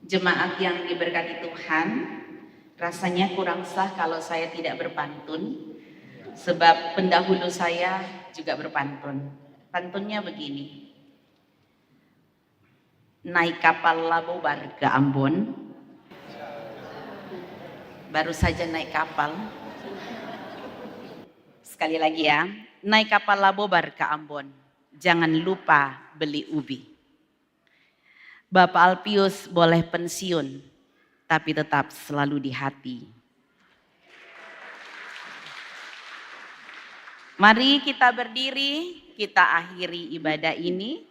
Jemaat yang diberkati Tuhan, rasanya kurang sah kalau saya tidak berpantun, sebab pendahulu saya juga berpantun. Pantunnya begini: naik kapal Labobar ke Ambon, baru saja naik kapal. Sekali lagi ya, naik kapal Labobar ke Ambon, jangan lupa beli ubi. Bapak Alpius boleh pensiun, tapi tetap selalu di hati. Mari kita berdiri, kita akhiri ibadah ini.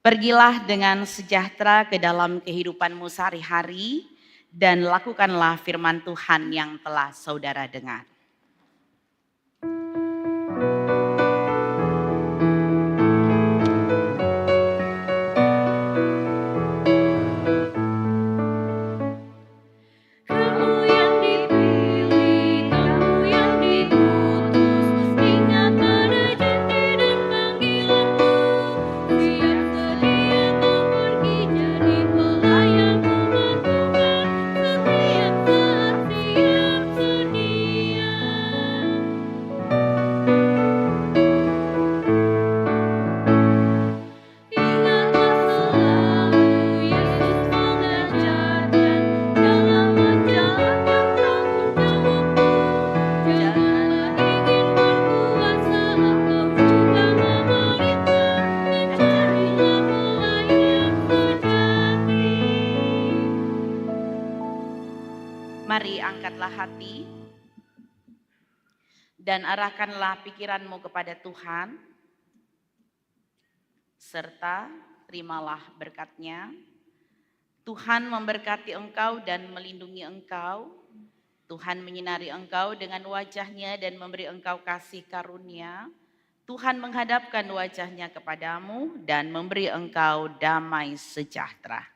Pergilah dengan sejahtera ke dalam kehidupanmu sehari-hari dan lakukanlah firman Tuhan yang telah saudara dengar. Kamu yang dipilih, kamu yang diutus, ingat pada janji dan panggilanmu. Siap sedia kau pergi jadi pelayan umat Tuhan, setiap saat siap sedia. Ingatlah selalu Yesus mengajarkan dalam menjalankan tanggung jawabmu. Janganlah ingin berkuasa atau juga memerintah, mencarilah pelayan sejati. Mari angkatlah hati dan arahkanlah pikiranmu kepada Tuhan, serta terimalah berkat-Nya. Tuhan memberkati engkau dan melindungi engkau. Tuhan menyinari engkau dengan wajah-Nya dan memberi engkau kasih karunia. Tuhan menghadapkan wajah-Nya kepadamu dan memberi engkau damai sejahtera.